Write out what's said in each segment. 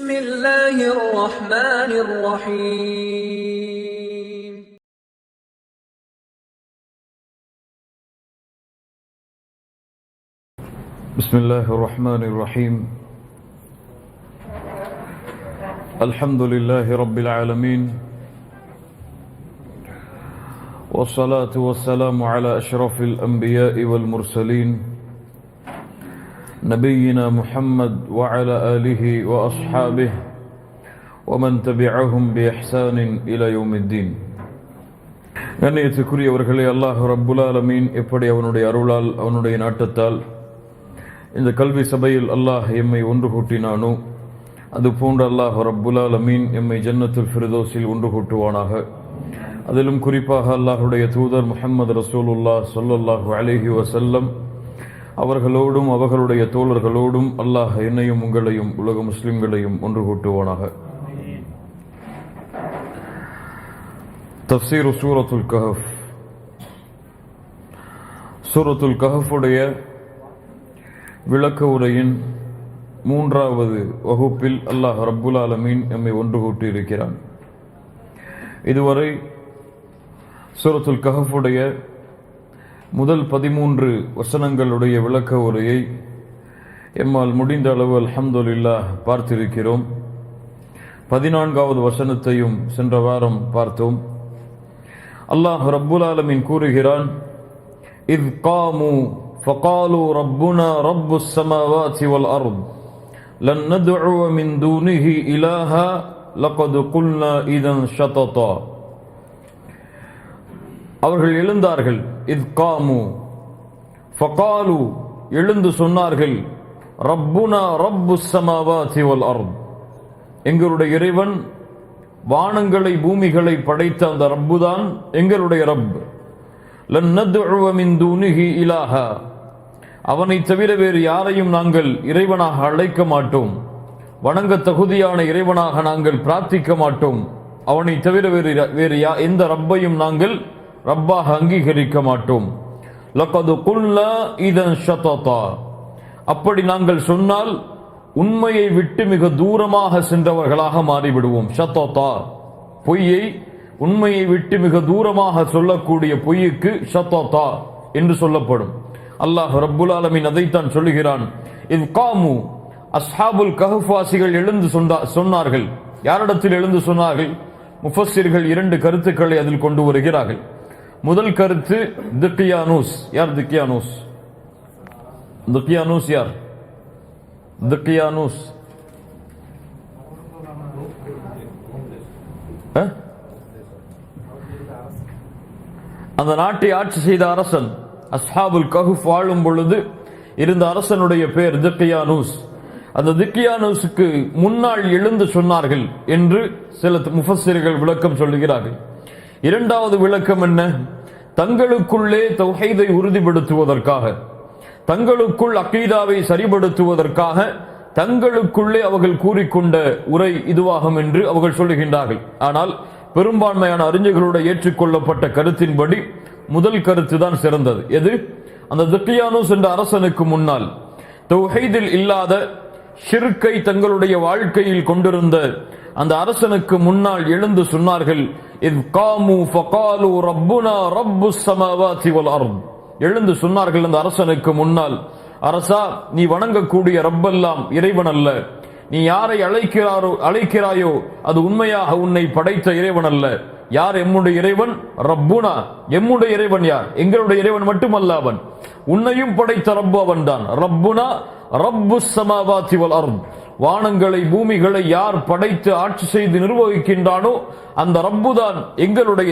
بسم الله الرحمن الرحيم بسم الله الرحمن الرحيم الحمد لله رب العالمين والصلاة والسلام على أشرف الأنبياء والمرسلين نبينا محمد وعلى آله وأصحابه ومن تبعهم بإحسان إلى يوم الدين. கண்ணியத்துக்குரியவர்களே, அல்லாஹ் ரப்புல் ஆலமீன் எப்படி அவனுடைய அருளால் அவனுடைய நாட்டத்தால் இந்த கல்வி சபையில் அல்லாஹ் எம்மை ஒன்று கூட்டினானோ அதுபோன்று அல்லாஹ் ரப்புல் ஆலமீன் எம்மை ஜன்னத்துல் ஃபிர்தௌஸில் ஒன்று கூட்டுவானாக. அதிலும் குறிப்பாக அல்லாஹுடைய தூதர் முஹம்மது ரசூலுல்லாஹ் ஸல்லல்லாஹு அலைஹி வஸல்லம் அவர்களோடும் அவர்களுடைய தோழர்களோடும் அல்லாஹ் என்னையும் உங்களையும் உலக முஸ்லிம்களையும் ஒன்று கூட்டுவானாக. தஃப்சீர் சூரத்துல் கஹஃப். சூரத்துல் கஹஃபுடைய விளக்க உரையின் 3வது வகுப்பில் அல்லாஹ் ரப்புல் ஆலமீன் எம்மை ஒன்று கூட்டி இருக்கிறான். இதுவரை சூரத்துல் கஹஃபுடைய முதல் 13 வசனங்களுடைய விளக்க உரையை எம்மால் முடிந்த அளவு அல்ஹம்துலில்லாஹ் பார்த்திருக்கிறோம். 14வது வசனத்தையும் சென்ற வாரம் பார்த்தோம். அல்லாஹ் ரப்புல் ஆலமீன் கூறுகிறான், இத் காமு فقالوا ربنا رب السماوات والأرض لن ندعو من دونه إلها لقد قلنا إذا شططا. அவர்கள் எழுந்தார்கள். இத் காமு ஃபகாலு எழுந்து சொன்னார்கள், ரப்புனா ரப்புஸ் ஸமாவாதி வல் அர்த், எங்களுடைய இறைவன் வானங்களை பூமிகளை படைத்த அந்த ரப்புதான் எங்களுடைய ரப். லன் நத்உ மின் தூனிஹி இலாஹா, அவனை தவிர வேறு யாரையும் நாங்கள் இறைவனாக அழைக்க மாட்டோம், வணங்க தகுதியான இறைவனாக நாங்கள் பிரார்த்திக்க மாட்டோம், அவனை தவிர வேறு எந்த ரப்பையும் நாங்கள் ரப்பாக அங்கீகரிக்க மாட்டோம். லகது குல்னா இதன் ஷததா, அப்படி நாங்கள் சொன்னால் உண்மையை விட்டு மிக தூரமாக சென்றவர்களாக மாறிவிடுவோம். ஷததா பொய்யை உண்மையை விட்டு மிக தூரமாக சொல்லக்கூடிய பொய்யுக்கு ஷததா என்று சொல்லப்படும். அல்லாஹ் ரப்புல் ஆலமீன் அதைத்தான் சொல்லுகிறான். இத் காமு, அஸ்ஹாபுல் கஹஃப் வாசிகள் எழுந்து சொன்னார்கள். யாரிடத்தில் எழுந்து சொன்னார்கள்? முஃபஸ்ஸிர்கள் 2 கருத்துக்களை அதில் கொண்டு வருகிறார்கள். முதல் கருத்து திக்யானூஸ். யார் திக்யானூஸ்? திக்யானூஸ் யார்? திக்யானூஸ் அந்த நாட்டை ஆட்சி செய்த அரசன். அஸ்ஹாபுல் கஹஃப் வாழும் பொழுது இருந்த அரசனுடைய பெயர் திக்யானூஸ். அந்த திக்யானூஸுக்கு முன்னால் எழுந்து சொன்னார்கள் என்று சில முஃபஸ்ஸிர்கள் விளக்கம் சொல்லுகிறார்கள். 2வது விளக்கம் என்ன? தங்களுக்குள்ளே தௌஹீதை உறுதிப்படுத்துவதற்காக, தங்களுக்குள் அகீதாவை சரிபடுத்துவதற்காக தங்களுக்குள்ளே அவர்கள் கூறிக்கொண்ட உரை இதுவாகும் என்று அவர்கள் சொல்லுகின்றார்கள். ஆனால் பெரும்பான்மையான அறிஞர்களுடைய ஏற்றுக்கொள்ளப்பட்ட கருத்தின்படி முதல் கருத்து தான் சிறந்தது. எது? அந்த திக்யானூஸ் என்ற அரசனுக்கு முன்னால் தௌஹீதில் இல்லாத ஷிர்கை தங்களுடைய வாழ்க்கையில் கொண்டிருந்த அந்த அரசனுக்கு முன்னால் எழுந்து சொன்னார்கள், இத் காமு ஃபகாலு ரப்புனா ரப்புஸ் ஸமாவாதி வல் அர்த், எழுந்து சொன்னார்கள் அந்த அரசனுக்கு முன்னால், அரசா, நீ வணங்கக்கூடிய ரப்பெல்லாம் இறைவன் அல்ல, நீ யாரை அழைக்கிறாயோ அது உண்மையாக உன்னை படைத்த இறைவன் அல்ல. யார் எம்முடைய இறைவன்? ரப்புனா, எம்முடைய இறைவன் யார்? எங்களுடைய இறைவன் மட்டுமல்ல, அவன் உன்னையும் படைத்த ரப்பு அவன் தான். ரப்புனா ரப்புஸ் ஸமாவாதி வல் அர்த், வானங்களை பூமிகளை யார் படைத்து ஆட்சி செய்து நிர்வகிக்கின்றானோ அந்த ரப்புதான்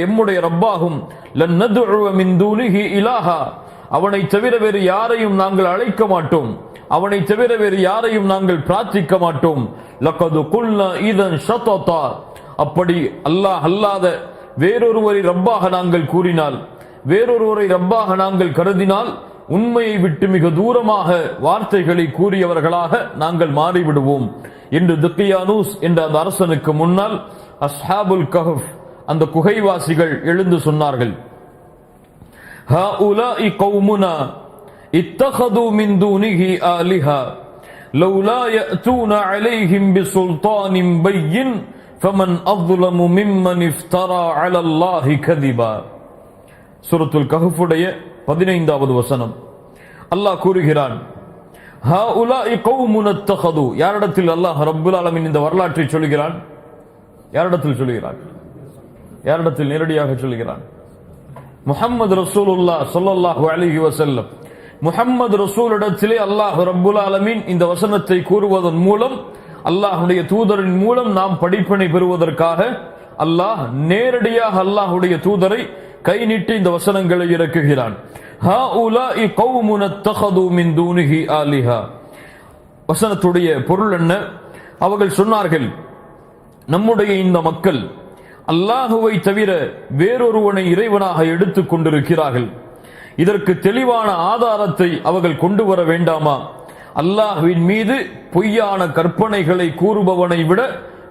எம்முடைய ரப்பாகும். லன் நத்உ மின் தூனிஹி இலாஹா, அவனை தவிர வேறு யாரையும் நாங்கள் அழைக்க மாட்டோம், அவனை தவிர வேறு யாரையும் நாங்கள் பிரார்த்திக்க மாட்டோம். லகது குல்னா இதன் ஷததா, அப்படி அல்லாஹ் அல்லாத வேறொருவரை ரப்பாக நாங்கள் கூறினால், வேறொருவரை ரப்பாக நாங்கள் கருதினால் உண்மையை விட்டு மிக தூரமாக வார்த்தைகளை கூறியவர்களாக நாங்கள் மாறிவிடுவோம் என்று திக்யானூஸ் என்ற அந்த அரசனுக்கு முன்னால் அஸ்ஹாபுல் கஹஃப் அந்த குகைவாசிகள் எழுந்து சொன்னார்கள். ஹாஉலாஇ கௌமுனா இத்தகது மின் தூனிஹி ஆலிஹா லௌலா யஅதூன அலைஹிம் பிசுல்தானின் பையின் ஃபமன் அظ்லமு மிம்மன் இஃப்தரா அலல்லாஹி கதிபா. சூரத்துல் கஹ்ஃபுடைய 15வது வசனம். அல்லாஹ் கூறுகிறான், ஹாஉலாஇ கௌமுன் இத்தகது. யாரிடத்தில் அல்லாஹ் ரப்புல் ஆலமீன் இந்த வரலாற்றை சொல்கிறான்? யாரிடத்தில் சொல்கிறான்? யாரிடத்தில் நேரடியாக சொல்கிறான்? முஹம்மது ரசூலுல்லாஹ் ஸல்லல்லாஹு அலைஹி வஸல்லம், முஹம்மது ரசூலிடத்திலே அல்லாஹ் ரப்புல் ஆலமீன் இந்த வசனத்தை கூறுவதன் மூலம், அல்லாஹ்வுடைய தூதரின் மூலம் நாம் படிப்பினை பெறுவதற்காக அல்லாஹ் நேரடியாக அல்லாஹ்வுடைய தூதரை கை நீட்டி இந்த வசனங்களை இறக்குகிறான். ஹாஉலாஇ கௌமுன் இத்தகது மின் தூனிஹி ஆலிஹா. வசனத்துடைய பொருள் என்ன? அவர்கள் சொன்னார்கள், நம்முடைய இந்த மக்கள் அல்லாஹுவை தவிர வேறொருவனை இறைவனாக எடுத்துக் கொண்டிருக்கிறார்கள். இதற்கு தெளிவான ஆதாரத்தை அவர்கள் கொண்டு வர வேண்டாமா? அல்லாஹ்வின் மீது பொய்யான கற்பனைகளை கூறுபவனை விட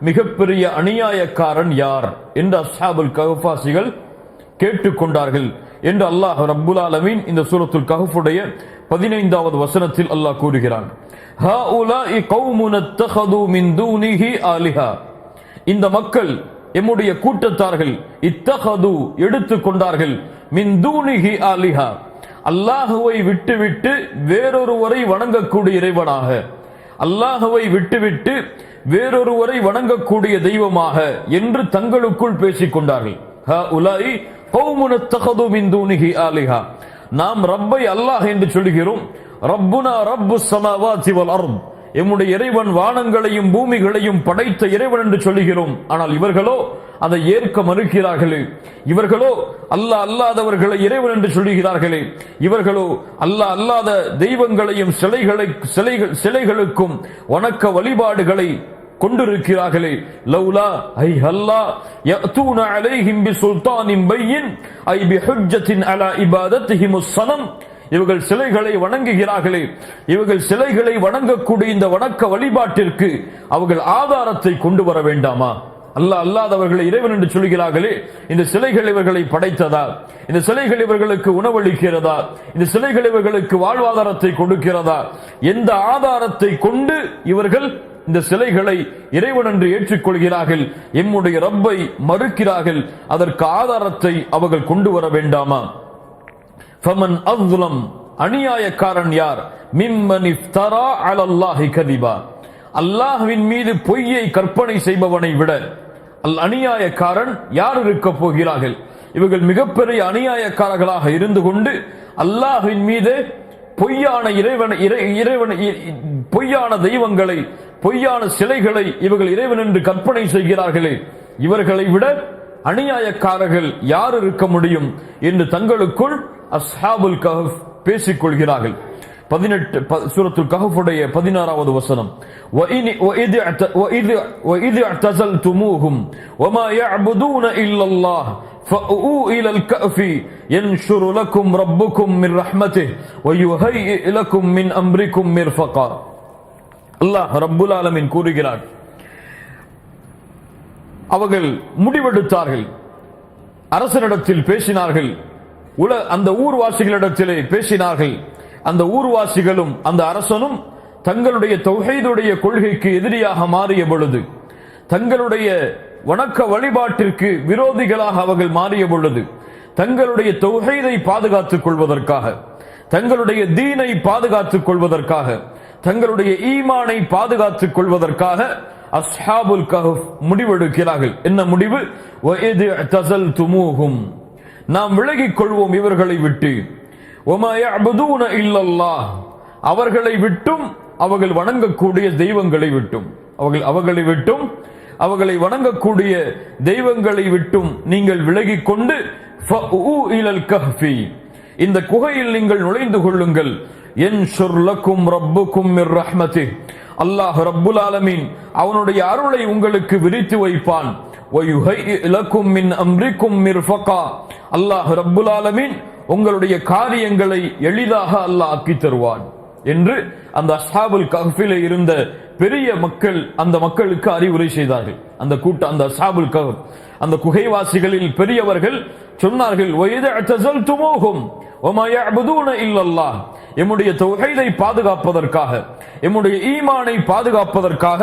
மிகப்பெரிய அநியாயக்காரன் யார் என்று அஸ்ஹாபுல் கஹ்ஃபாசிகள் கேட்டுக்கொண்டார்கள் என்று அல்லாஹ் ரப்புல் ஆலமீன் இந்த சூரத்துல் கஹ்ஃபுடைய 15வது வசனத்தில் அல்லாஹ் கூறுகிறான். ஹாஉலாஇ கௌமுன் இத்தகது மின் தூனிஹி ஆலிஹா. இந்த மக்கள், எம்முடைய கூட்டத்தார்கள், இத்தகது எடுத்துக்கொண்டார்கள், மின் தூனிஹி ஆலிஹா, அல்லாஹுவை விட்டுவிட்டு வேறொருவரை வணங்கக்கூடிய இறைவனாக, அல்லாஹுவை விட்டுவிட்டு வேறொருவரை வணங்கக்கூடிய தெய்வமாக என்று தங்களுக்குள் பேசிக் கொண்டார்கள். ஹாஉலாஇ கௌமுன் இத்தகது மின் தூனிஹி ஆலிஹா. நாம் ரப்பை அல்லாஹ் என்று சொல்கிறோம். ரப்புனா ரப்புஸ் ஸமாவாதி வல் அர்த், எம்முடைய இறைவன் வானங்களையும் பூமிகளையும் படைத்த இறைவன் என்று சொல்கிறோம். ஆனால் இவர்களோ அதை ஏற்க மறுக்கிறார்களே. இவர்களோ அல்லாஹ் அல்லாதவர்களை இறைவன் என்று சொல்கிறார்களே. இவர்களோ அல்லாஹ் அல்லாத தெய்வங்களையும் சிலைகளுக்கும் வணக்க வழிபாடுகளை கொண்டிருக்கிறார்களே. லௌலா ஐ ஹல்லா யஅதூன அலைஹிம் பிசுல்தானின் பையின் ஐ பிஹுஜ்ஜத்தின் அலா இபாதத்திஹிமுஸ் ஸனம். இவர்கள் சிலைகளை வணங்குகிறார்களே, இவர்கள் சிலைகளை வணங்கக்கூடிய இந்த வணக்க வழிபாட்டிற்கு அவர்கள் ஆதாரத்தை கொண்டு வர வேண்டாமா? அல்லாஹ் அல்லாதவர்களை இறைவன் என்று சொல்கிறார்களே, இந்த சிலைகள் இவர்களை படைத்ததா? இந்த சிலைகள் இவர்களுக்கு உணவளிக்கிறதா? இந்த சிலைகள் இவர்களுக்கு வாழ்வாதாரத்தை கொடுக்கிறதா? எந்த ஆதாரத்தை கொண்டு இவர்கள் இந்த சிலைகளை இறைவன் என்று ஏற்றுக்கொள்கிறார்கள், எம்முடைய ரப்பை மறுக்கிறார்கள்? அதற்கு ஆதாரத்தை அவர்கள் கொண்டு வர வேண்டாமா? ஃபமன் அஸ்லம், அநியாயக்காரன் யார்? மிம்மன் இஃப்தரா அலல்லாஹி கதிபா, அல்லாஹ்வின் மீது பொய்யை கற்பனை செய்பவனை விட அநியாயக்காரன் யார் இருக்க போகிறார்கள்? இவர்கள் மிகப்பெரிய அநியாயக்காரர்களாக இருந்து கொண்டு அல்லாஹ்வின் மீது பொய்யான பொய்யான தெய்வங்களை, பொய்யான சிலைகளை இவர்கள் இறைவன் என்று கற்பனை செய்கிறார்களே, இவர்களை விட அநியாயக்காரர்கள் யார் இருக்க முடியும் என்று தங்களுக்குள் அஸ்ஹாபுல் கஹ்ஃப் பேசிக் கொள்கிறார்கள். 18 சூரத்துல் கஹ்ஃபுடைய 16வது வசனம். وَإِذْ اعْتَزَلْتُمُوهُمْ وَمَا يَعْبُدُونَ إِلَّا اللَّهَ فَأْوُوا إِلَى الْكَهْفِ يَنشُرُ لَكُمْ رَبُّكُمْ مِنْ رَحْمَتِهِ وَيُهَيِّئْ لَكُمْ مِنْ أَمْرِكُمْ مِرْفَقًا. அல்லாஹ் ரப்புல் ஆலமீன் கூறுகிறார், அவர்கள் முடிவெடுத்தார்கள், அரசனிடத்தில் பேசினார்கள், அந்த ஊர்வாசிகளிடத்திலே பேசினார்கள். அந்த ஊர்வாசிகளும் அந்த அரசனும் தங்களுடைய தௌஹீதுடைய கொள்கைக்கு எதிரியாக மாறிய பொழுது, தங்களுடைய வணக்க வழிபாட்டிற்கு விரோதிகளாக அவர்கள் மாறிய பொழுது, தங்களுடைய தௌஹீதை பாதுகாத்துக் கொள்வதற்காக, தங்களுடைய தீனை பாதுகாத்துக் கொள்வதற்காக, தங்களுடைய ஈமானை பாதுகாத்துக் கொள்வதற்காக அஸ்ஹாபுல் கஹ்ஃப் முடிவெடுக்கிறார்கள். என்ன முடிவு? வஇத் தஸல்துமூஹும், நாம் விலகிக் கொள்வோம் இவர்களை விட்டு. வமா யஅபுதூன இல்லல்லாஹ், அவர்களை விட்டும் அவர்கள் வணங்கக்கூடிய தெய்வங்களை விட்டும், அவர்களை விட்டும் அவர்களை வணங்கக்கூடிய தெய்வங்களை விட்டும் நீங்கள் விலகிக் கொண்டு ஃபஉ இலல் கஹ்ஃபி, இந்த குகையில் நீங்கள் நுழைந்து கொள்ளுங்கள். யன்ஷுர் லக்கும் ரப்புக்கும் மிர் ரஹ்மத்திஹ், அல்லாஹ் ரப்புல் ஆலமீன் அவனுடைய அருளை உங்களுக்கு விரித்து வைப்பான். வயுஹைஇ லக்கும் மின் அம்ரிக்கும் மிர்ஃபகா, அல்லாஹ் ரப்புல் ஆலமீன் உங்களுடைய காரியங்களை எளிதாக அல்லாஹ் ஆக்கி தருவான் என்று அந்த அஸ்ஹாபுல் கஹ்ஃபிலே இருந்த பெரிய மக்கள் அந்த மக்களுக்கு அறிவுரை செய்தார்கள். அந்த அஸ்ஹாபுல் கஹ்ஃப், அந்த குகைவாசிகளில் பெரியவர்கள் சொன்னார்கள், வஇத் தஸல்துமூஹும் வமா யஅபுதூன இல்லல்லாஹ், எம்முடைய தௌஹீதை பாதுகாப்பதற்காக, எம்முடைய ஈமானை பாதுகாப்பதற்காக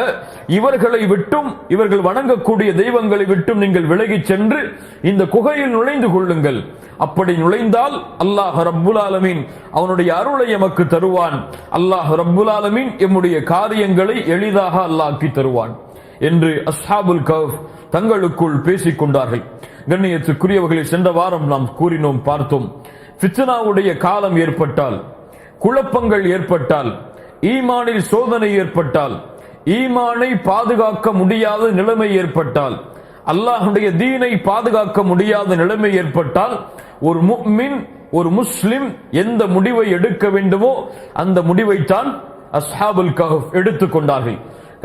இவர்களை விட்டும், இவர்கள் வணங்கக்கூடிய தெய்வங்களை விட்டும் நீங்கள் விலகிச் சென்று இந்த குகையில் நுழைந்து கொள்ளுங்கள். அப்படி நுழைந்தால் அல்லாஹ் ரப்புல் ஆலமீன் அவனுடைய அருளை எமக்கு தருவான். அல்லாஹ் ரப்புல் ஆலமீன் எம்முடைய காரியங்களை எளிதாக அல்லாஹ்க்கி தருவான் என்று அஸ்ஹாபுல் கஹ்ஃப் தங்களுக்குள் பேசிக் கொண்டார்கள். கண்ணியத்துக்குரியவர்களை சென்ற வாரம் நாம் கூறினோம், பார்த்தோம். ஃபித்னாவுடைய காலம் ஏற்பட்டால், குழப்பங்கள் ஏற்பட்டால், ஈமானில் சோதனை ஏற்பட்டால், ஈமானை பாதுகாக்க முடியாத நிலைமை ஏற்பட்டால், அல்லாஹ்வுடைய தீனை பாதுகாக்க முடியாத நிலைமை ஏற்பட்டால், ஒரு முஃமின், ஒரு முஸ்லிம் எந்த முடிவை எடுக்க வேண்டுமோ அந்த முடிவைத்தான் அஸ்ஹாபுல் கஹ்ஃப் எடுத்துக்கொண்டார்கள்.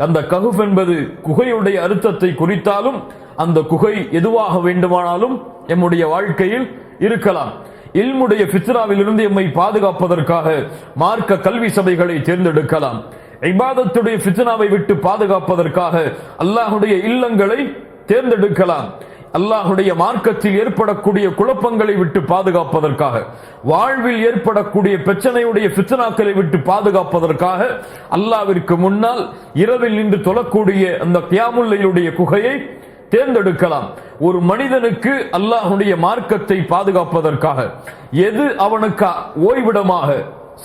அந்த கஹ்ஃப் என்பது குகையுடைய அர்த்தத்தை குறித்தாலும் அந்த குகை எதுவாக வேண்டுமானாலும் எம்முடைய வாழ்க்கையில் இருக்கலாம். இல்முடைய ஃபித்னாவில் இருந்து எம்மை பாதுகாப்பதற்காக மார்க்க கல்வி சபைகளை தேர்ந்தெடுக்கலாம். இபாதத்துடைய ஃபித்னாவை விட்டு பாதுகாப்பதற்காக அல்லாஹ்வுடைய இல்லங்களை தேர்ந்தெடுக்கலாம். அல்லாஹ்வுடைய மார்க்கத்தில் ஏற்படக்கூடிய குழப்பங்களை விட்டு பாதுகாப்பதற்காக, வாழ்வில் ஏற்படக்கூடிய பிரச்சனையுடைய ஃபித்னாக்களை விட்டு பாதுகாப்பதற்காக அல்லாஹ்விற்கு முன்னால் இரவில் நின்று தொழக்கூடிய அந்த கியாமுல் லைலுடைய குகையை தேர்ந்தெடுக்கலாம். ஒரு மனிதனுக்கு அல்லாஹ்வுடைய மார்க்கத்தை பாதுகாப்பதற்காக எது அவனுக்கு ஓய்விடமாக,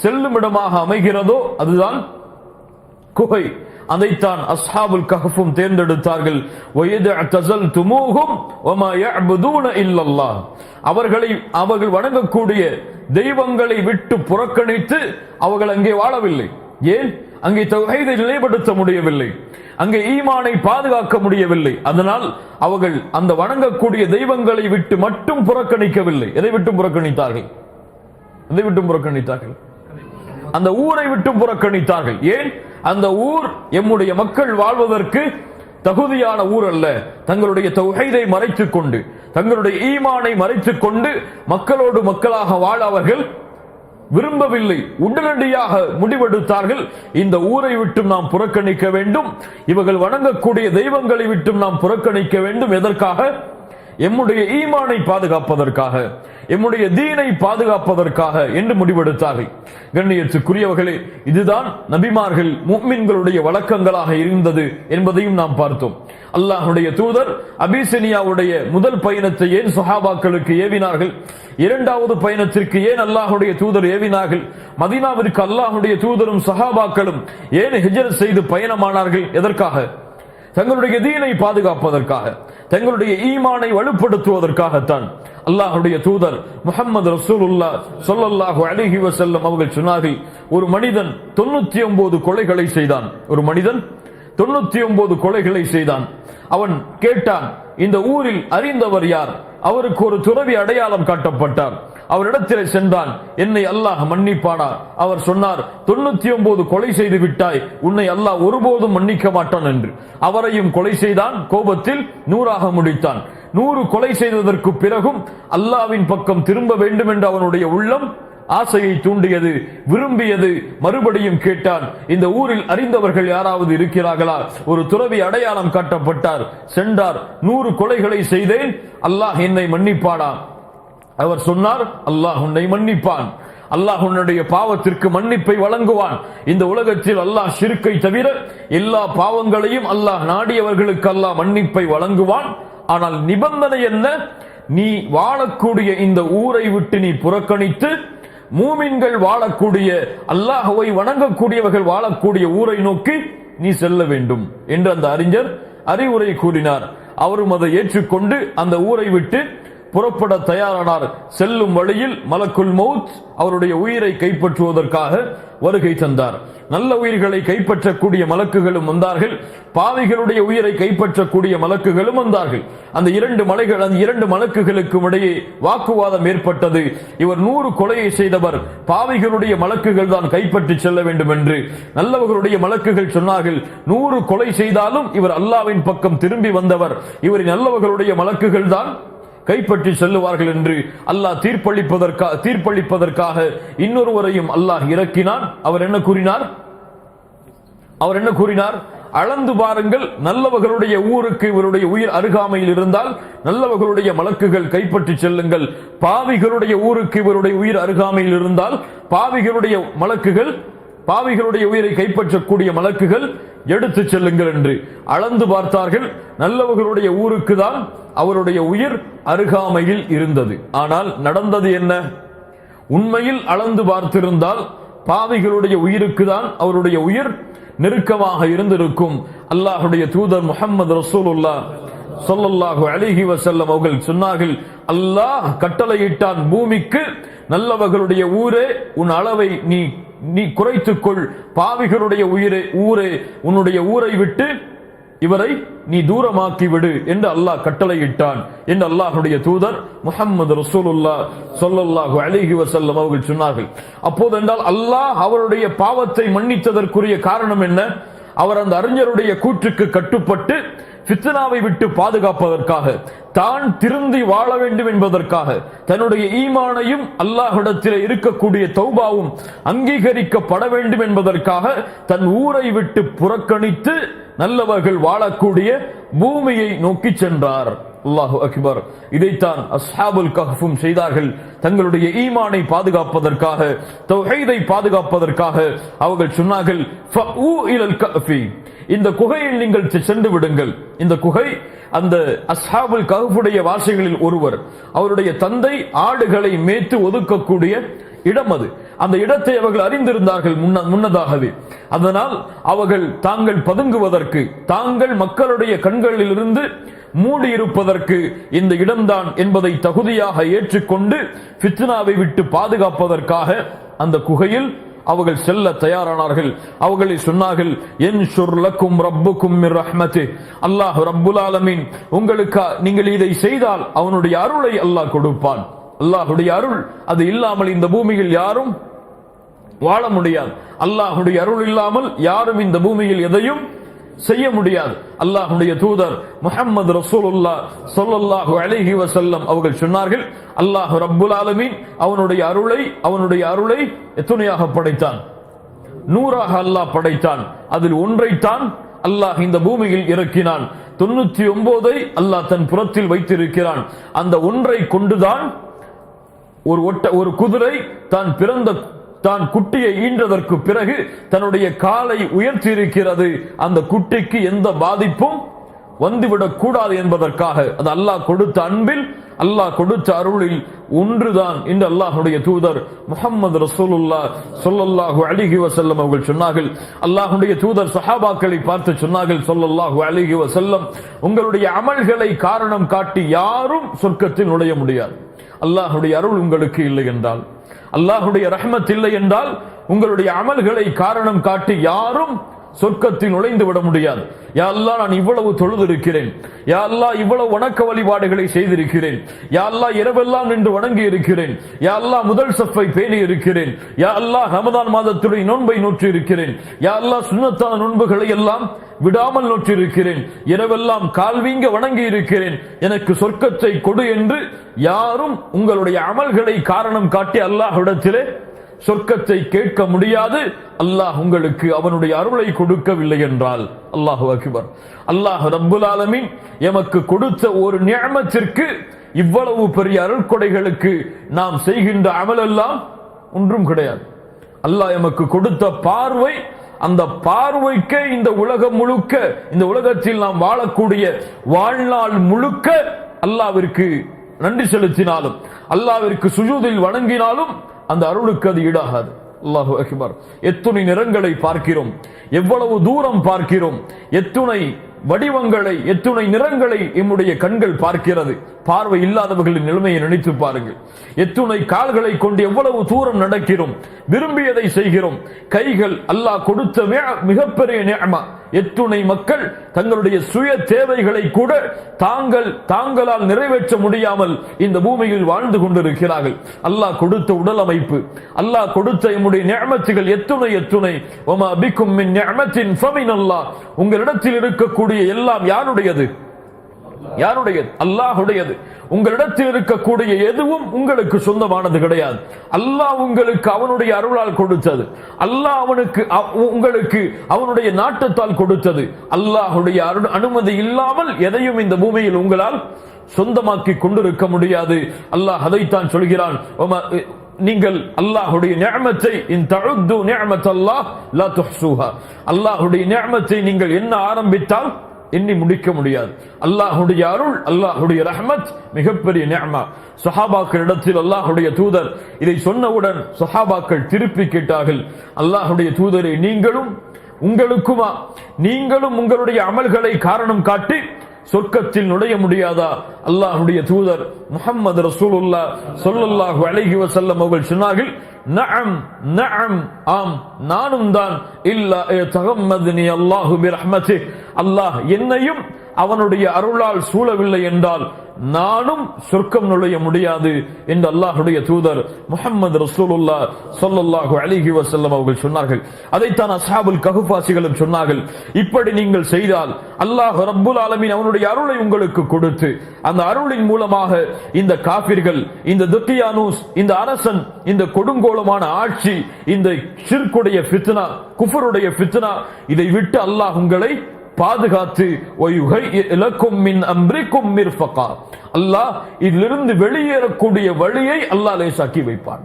செல்லுமிடமாக அமைகிறதோ அதுதான் குகை. அதைத்தான் அஸ்ஹாபுல் கஹ்ஃபும் தேர்ந்தெடுத்தார்கள். வயதஅதஸல்துமூஹும் வமா யஅபுதூன இல்லல்லாஹ், அவர்கள் வணங்கக்கூடிய தெய்வங்களை விட்டு புறக்கணித்து அவர்கள் அங்கே வாழவில்லை. ஏன்? அங்கே தௌஹீதை நிலைப்படுத்த முடியவில்லை, அங்கே ஈமானை பாதுகாக்க முடியவில்லை. அதனால் அவர்கள் அந்த வணங்கக்கூடிய தெய்வங்களை விட்டு மட்டும் புறக்கணிக்கவில்லை. எதை விட்டு புறக்கணித்தார்கள்? எதை விட்டு புறக்கணித்தார்கள்? அந்த ஊரை விட்டு புறக்கணித்தார்கள். ஏன்? அந்த ஊர் எம்முடைய மக்கள் வாழ்வதற்கு தகுதியான ஊர் அல்ல. தங்களுடைய தௌஹீதை மறைத்துக் கொண்டு, தங்களுடைய ஈமானை மறைத்துக் கொண்டு மக்களோடு மக்களாக வாழ அவர்கள் விரும்பவில்லை. உடனடியாக முடிவெடுத்தார்கள், இந்த ஊரை விட்டும் நாம் புறக்கணிக்க வேண்டும், இவர்கள் வணங்கக்கூடிய தெய்வங்களை விட்டும் நாம் புறக்கணிக்க வேண்டும். எதற்காக? எம்முடைய ஈமானை பாதுகாப்பதற்காக, எம்முடைய தீனை பாதுகாப்பதற்காக என்று முடிவெடுத்தார்கள். கண்ணியத்துக்குரியவர்களே, இதுதான் நபிமார்கள் முஃமின்களுடைய வழக்கங்களாக இருந்தது என்பதையும் நாம் பார்த்தோம். அல்லாஹ்வுடைய தூதர் அபிசினியாவுடைய முதல் பயணத்தை ஏன் சஹாபாக்களுக்கு ஏவினார்கள்? இரண்டாவது பயணத்திற்கு ஏன் அல்லாஹ்வுடைய தூதர் ஏவினார்கள்? மதீனாவிற்கு அல்லாஹ்வுடைய தூதரும் சஹாபாக்களும் ஏன் ஹிஜ்ரத் செய்து பயணமானார்கள்? எதற்காக? தங்களுடைய தீனை பாதுகாப்பதற்காக, தங்களுடைய ஈமானை வலுப்படுத்துவதற்காகத்தான். அல்லாஹ்வுடைய தூதர் முஹம்மது ரசூலுல்லாஹ் ஸல்லல்லாஹு அலைஹி வஸல்லம் அவர்கள் சொன்னார்கள், ஒரு மனிதன் 99 கொலைகளை செய்தான். ஒரு மனிதன் 99 கொலைகளை செய்தான். அவன் கேட்டான், இந்த ஊரில் அறிந்தவர் யார்? அவருக்கு ஒரு துறவி அடையாளம் காட்டப்பட்டார். அவரிடத்தில் சென்றான், என்னை அல்லாஹ் மன்னிப்பானா? அவர் சொன்னார், 99 கொலை செய்து விட்டாய், உன்னை அல்லாஹ் ஒருபோதும் மன்னிக்க மாட்டான் என்று. அவரையும் கொலை செய்தான். கோபத்தில் 100ஆக முடித்தான். 100 கொலை செய்ததற்கு பிறகும் அல்லாஹ்வின் பக்கம் திரும்ப வேண்டும் என்று அவனுடைய உள்ளம் ஆசையை தூண்டியது, விரும்பியது. மறுபடியும் கேட்டான், இந்த ஊரில் அறிந்தவர்கள் யாராவது இருக்கிறார்களா? ஒரு துறவி அடையாளம் காட்டப்பட்டார். சென்றார். 100 கொலைகளை செய்தேன், அல்லாஹ் என்னை மன்னிப்பானா? அவர் சொன்னார், அல்லாஹ் உன்னை மன்னிப்பான். அல்லாஹ் உன்னுடைய பாவத்திற்கு மன்னிப்பை வழங்குவான். இந்த உலகத்தில் அல்லாஹ் ஷிர்க்கை தவிர எல்லா பாவங்களையும் அல்லாஹ் நாடியவர்களுக்கு அல்லாஹ் மன்னிப்பை வழங்குவான். ஆனால் நிபந்தனை என்ன? நீ வாழக்கூடிய இந்த ஊரை விட்டு நீ புறக்கணித்து மூமின்கள் வாழக்கூடிய, அல்லாஹ்வை வணங்கக்கூடியவர்கள் வாழக்கூடிய ஊரை நோக்கி நீ செல்ல வேண்டும் என்று அந்த அறிஞர் அறிவுரை கூறினார். அவரும் அதை ஏற்றுக்கொண்டு அந்த ஊரை விட்டு புறப்பட தயாரானார். செல்லும் வழியில் மலக்குல் மௌத் அவருடைய உயிரை கைப்பற்றுவதற்காக வருகை தந்தார். நல்ல உயிர்களை கைப்பற்றக்கூடிய மலக்குகளும் வந்தார்கள், பாவிகளுடைய உயிரை கைப்பற்றக்கூடிய மலக்குகளும் வந்தார்கள். அந்த இரண்டு மலக்குகளுக்கும் இடையே வாக்குவாதம் ஏற்பட்டது. இவர் 100 கொலையை செய்தவர், பாவிகளுடைய மலக்குகள் தான் கைப்பற்றி செல்ல வேண்டும் என்று. நல்லவர்களுடைய மலக்குகள் சொன்னார்கள், 100 கொலை செய்தாலும் இவர் அல்லாஹ்வின் பக்கம் திரும்பி வந்தவர், இவரை நல்லவர்களுடைய மலக்குகள் தான் கைப்பற்றி செல்லுவார்கள் என்று. அல்லாஹ் தீர்ப்பளிப்பதற்காக இன்னொருவரையும் அல்லாஹ் இறக்கினான். அவர் என்ன கூறினார்? அளந்து பாருங்கள், நல்லவர்களுடைய ஊருக்கு இவருடைய உயிர் அருகாமையில் இருந்தால் நல்லவர்களுடைய மலக்குகள் கைப்பற்றி செல்லுங்கள், பாவிகளுடைய ஊருக்கு இவருடைய உயிர் அருகாமையில் இருந்தால் பாவிகளுடைய மலக்குகள், பாவிகளுடைய உயிரை கைப்பற்றக்கூடிய மலக்குகள் எடுத்து செல்லுங்கள் என்று அளந்து பார்த்தார்கள். நல்லவர்களுடைய ஊருக்கு தான் அவருடைய உயிர் அருகாமையில் இருந்தது. ஆனால் நடந்தது என்ன? உண்மையில் அளந்து பார்த்திருந்தால் பாவிகளுடைய உயிருக்கு தான் அவருடைய உயிர் நெருக்கமாக இருந்திருக்கும். அல்லாஹுடைய தூதர் முஹம்மது ரசூலுல்லாஹ் ஸல்லல்லாஹு அலைஹி வஸல்லம் அவர்கள் சொன்னார்கள், அல்லாஹ் கட்டளையிட்டான் பூமிக்கு, நல்லவர்களுடைய ஊரே உன் அளவை நீ குறைத்துக்கொள், பாவிகளுடைய ஊரே உன்னுடைய ஊரை விட்டு இவரை நீ தூரமாக்கி விடு என்று அல்லாஹ் கட்டளையிட்டான் என்று அல்லாஹுடைய தூதர் முஹம்மது ரசூலுல்லாஹ் ஸல்லல்லாஹு அலைஹி வஸல்லம் அவர்கள் சொன்னார்கள். அப்போது என்றால் அல்லாஹ் அவருடைய பாவத்தை மன்னித்ததற்குரிய காரணம் என்ன? அவர் அந்த அறிஞருடைய கூற்றுக்கு கட்டுப்பட்டு ஃபித்னாவை விட்டு பாதுகாப்பதற்காக, தான் திருந்தி வாழ வேண்டும் என்பதற்காக, தன்னுடைய ஈமானையும் அல்லாஹ்விடத்தில் இருக்கக்கூடிய தௌபாவும் அங்கீகரிக்கப்பட வேண்டும் என்பதற்காக தன் ஊரை விட்டு புறக்கணித்து நல்லவர்கள் வாழக்கூடிய பூமியை நோக்கி சென்றார். அல்லாஹு அக்பர். இதைத்தான் அஸ்ஹாபுல் கஹ்ஃபும் செய்தார்கள். தங்களுடைய ஈமானை பாதுகாப்பதற்காக, தௌஹீதை பாதுகாப்பதற்காக அவர்கள் சொன்னார்கள், ஃபஉ இலல் கஃபி, இந்த குகையில் நீங்கள் சென்று விடுங்கள். இந்த குகை அந்த அஸ்ஹாபுல் கஹ்ஃபுடைய வாசிகளில் ஒருவர், அவருடைய தந்தை ஆடுகளை மேய்த்து ஒதுக்கக்கூடிய இடம் அது. அந்த இடத்தை அவர்கள் அறிந்திருந்தார்கள் முன்னதாகவே. அதனால் அவர்கள் தாங்கள் பதுங்குவதற்கு, தாங்கள் மக்களுடைய கண்களில் இருந்து மூடியிருப்பதற்கு இந்த இடம்தான் என்பதை தகுதியாக ஏற்றுக்கொண்டு ஃபித்னாவை விட்டு பாதுகாப்பதற்காக அந்த குகையில் அவர்கள் செல்ல தயாரானார்கள். அவர்களை சொன்னார்கள், யன்ஷுர் லக்கும் ரப்புக்கும் மிர் ரஹ்மத்தி, அல்லாஹ் ரப்புல் ஆலமீன் உங்களுக்கு நீங்கள் இதை செய்தால் அவனுடைய அருளை அல்லாஹ் கொடுப்பான். அல்லாஹுடைய அருள் அது இல்லாமல் இந்த பூமியில் யாரும் வாழ முடியாது. அல்லாஹுடைய அருள் இல்லாமல் யாரும் இந்த பூமியில் எதையும் செய்ய முடியாது. அல்லாஹுடைய தூதர் முஹம்மது ரசூலுல்லாஹ் ஸல்லல்லாஹு அலைஹி வஸல்லம் அவர்கள் சொன்னார்கள், அல்லாஹ் ரப்புல் ஆலமீன் அவனுடைய அருளை எத்தனையாக படைத்தான்? 100ஆக அல்லாஹ் படைத்தான். அதில் ஒன்றைத்தான் அல்லாஹ் இந்த பூமியில் இறக்கினான். 99ஐ அல்லாஹ் தன் புறத்தில் வைத்திருக்கிறான். அந்த ஒன்றை கொண்டுதான் ஒரு குதிரை தான் குட்டியை ஈன்றதற்கு பிறகு தன்னுடைய காலை உயர்த்தி இருக்கிறது. அந்த குட்டிக்கு எந்த பாதிப்பும் வந்துவிடக் கூடாது என்பதற்காக. அது அல்லாஹ் கொடுத்த அன்பில், அல்லாஹ் கொடுத்த அருளில் ஒன்றுதான் என்று அல்லாஹுடைய தூதர் முஹம்மது ரசூலுல்லாஹ் ஸல்லல்லாஹு அலைஹி வஸல்லம் அவர்கள் சொன்னார்கள். அல்லாஹுடைய தூதர் சஹாபாக்களை பார்த்து சொன்னார்கள், ஸல்லல்லாஹு அலைஹி வஸல்லம், உங்களுடைய அமல்களை காரணம் காட்டி யாரும் சொர்க்கத்தில் நுழைய முடியாது. அல்லாஹுடைய அருள் உங்களுக்கு இல்லை என்றால், அல்லாஹுடைய ரஹ்மத் இல்லை என்றால், உங்களுடைய அமல்களை காரணம் காட்டி யாரும் சொர்க்கத்தில் நுழைந்து விட முடியாது. யா அல்லாஹ், நான் இவ்வளவு தொழுதிருக்கிறேன், யா அல்லாஹ் இவ்வளவு வணக்க வழிபாடுகளை செய்திருக்கிறேன், யா அல்லாஹ் இரவெல்லாம் நின்று வணங்கி இருக்கிறேன், யா அல்லாஹ் முதல் சஃபை பேணி இருக்கிறேன், யா அல்லாஹ் ரமதான் மாதத்துடைய நோன்பை நோற்றி இருக்கிறேன், யா அல்லாஹ் சுன்னத்தான நோன்புகளை எல்லாம் விடாமல் நோற்றிருக்கிறேன், இரவெல்லாம் கால்வீங்க வணங்கி இருக்கிறேன், எனக்கு சொர்க்கத்தை கொடு என்று யாரும் உங்களுடைய அமல்களை காரணம் காட்டி அல்லாஹ்விடத்திலே சொர்க்கத்தை கேட்க முடியாது. அல்லாஹ் உங்களுக்கு அவனுடைய அருளை கொடுக்கவில்லை என்றால். அல்லாஹு அக்பர். அல்லாஹ் ரப்புல் ஆலமீன் எமக்கு கொடுத்த ஒரு நிஅமத்திற்கு இவ்வளவு பெரிய அருள்கொடைகளுக்கு நாம் செய்கின்ற அமல் எல்லாம் ஒன்றும் கிடையாது. அல்லாஹ் எமக்கு கொடுத்த பார்வை, அந்த பார்வைக்கே இந்த உலகம் முழுக்க, இந்த உலகத்தில் நாம் வாழக்கூடிய வாழ்நாள் முழுக்க அல்லாஹ்விற்கு நன்றி செலுத்தினாலும், அல்லாஹ்விற்கு சுஜூதில் வணங்கினாலும் அந்த அருளுக்கு அது ஈடாகாது. அல்லாஹு அக்பர். எத்துணை நிறங்களை பார்க்கிறோம், எவ்வளவு தூரம் பார்க்கிறோம், எத்துணை வடிவங்களை, எத்துணை நிறங்களை எம்முடைய கண்கள் பார்க்கிறது. பார்வை இல்லாதவர்களின் நிலைமையை நினைத்து பாருங்கள். எத்துணை கால்களை கொண்டு எவ்வளவு தூரம் நடக்கிறோம், விரும்பியதை செய்கிறோம். கைகள் அல்லாஹ் கொடுத்த மிகப்பெரிய நிஅமா. எத்துணை மக்கள் தங்களுடைய சுய தேவைகளை கூட தாங்களால் நிறைவேற்ற முடியாமல் இந்த பூமியில் வாழ்ந்து கொண்டிருக்கிறார்கள். அல்லாஹ் கொடுத்த உடல் அமைப்பு, அல்லாஹ் கொடுத்த எம்முடைய நிஅமத்துகள் எத்துணை. வமா பிக்கும் மின் நிஅமத்தின் ஃபமினல்லாஹ், உங்களிடத்தில் இருக்கக்கூடிய எல்லாம் யாருடையது? யாருடையது? அல்லாஹ்வுடையது. உங்களிடத்தில் இருக்கக்கூடிய எதுவும் உங்களுக்கு சொந்தமானது கிடையாது. அல்லாஹ் உங்களுக்கு அவனுடைய அருளால் கொடுத்தது. அல்லாஹ் உங்களுக்கு அவனுடைய நாட்டத்தால் கொடுத்தது. அல்லாஹ்வுடைய அனுமதி இல்லாமல் எதையும் இந்த பூமியில் உங்களால் சொந்தமாக்கி கொண்டிருக்க முடியாது. அல்லாஹ் அதைத்தான் சொல்கிறான். நீங்கள் அல்லாஹ்வுடைய நிஅமத்தை இன் தஉது நிஅமத்தல்லாஹ் லா துஹ்ஸூஹா. அல்லாஹ்வுடைய நிஅமத்தை நீங்கள் என்ன ஆரம்பித்தால் எண்ணி முடிக்க முடியாது. அல்லாஹ்வுடைய அருள், அல்லாஹ்வுடைய ரஹ்மத் மிகப்பெரிய நிஅமா. சஹாபாக்களிடத்தில் அல்லாஹ்வுடைய தூதர் இதை சொன்னவுடன் சஹாபாக்கள் திருப்பி கேட்டார்கள், அல்லாஹ்வுடைய தூதரே, நீங்களும் உங்களுடைய அமல்களை காரணம் காட்டி சொர்க்கத்தில் நுழைய முடியாதா? அல்லாஹ்வுடைய தூதர் முஹம்மது ரசூலுல்லாஹ் ஸல்லல்லாஹு அலைஹி வஸல்லம் அவர்கள் சொன்னார்கள், நஅம் நஅம், ஆம் நானும் தான், இல்லா யதகம்மதுனி அல்லாஹு பிரஹ்மத்திஹ், அல்லாஹ் என்னையும் அவனுடைய அருளால் சூழவில்லை என்றால் நானும் சொர்க்கம் நுழைய முடியாது என்று அல்லாஹ்வுடைய தூதர் முஹம்மது ரசூலுல்லாஹ் ஸல்லல்லாஹு அலைஹி வஸல்லம் அவர்கள் சொன்னார்கள். அதைத்தான் அஸ்ஹாபுல் கஹஃப் வாசிகளும் சொன்னார்கள். இப்படி நீங்கள் செய்தால் அல்லாஹ் ரப்புல் ஆலமீன் அவனுடைய அருளை உங்களுக்கு கொடுத்து அந்த அருளின் மூலமாக இந்த காபிர்கள், இந்த துக்கியானூஸ், இந்த அரசன், இந்த கொடுங்கோலமான ஆட்சி, இந்த ஷிர்க்குடைய ஃபித்னா, குஃபருடைய ஃபித்னா, இதை விட்டு அல்லாஹ் உங்களை பாதுகாத்து அல்லாஹ் இதிலிருந்து வெளியேறக்கூடிய வழியை அல்லாஹ் லேசாக்கி வைப்பான்.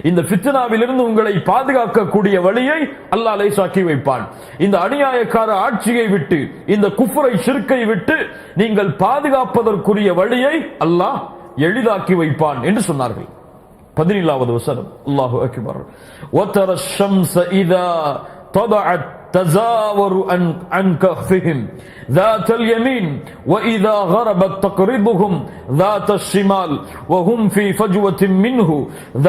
இந்த ஃபித்னாவிலிருந்து உங்களை பாதுகாக்கக்கூடிய வழியை அல்லாஹ் லேசாக்கி வைப்பான். இந்த அநியாயக்கார ஆட்சியை விட்டு, இந்த குஃப்ரை ஷிர்க்கை விட்டு நீங்கள் பாதுகாப்பதற்குரிய வழியை அல்லாஹ் எளிதாக்கி வைப்பான் என்று சொன்னார்கள். 17வது வசனம். அல்லாஹு அக்பர். வதர ஷம்ஸ இதா ததஅத் تزاور عن كهفهم ذات اليمين وإذا غربت تقرضهم ذات الشمال وهم في فجوة منه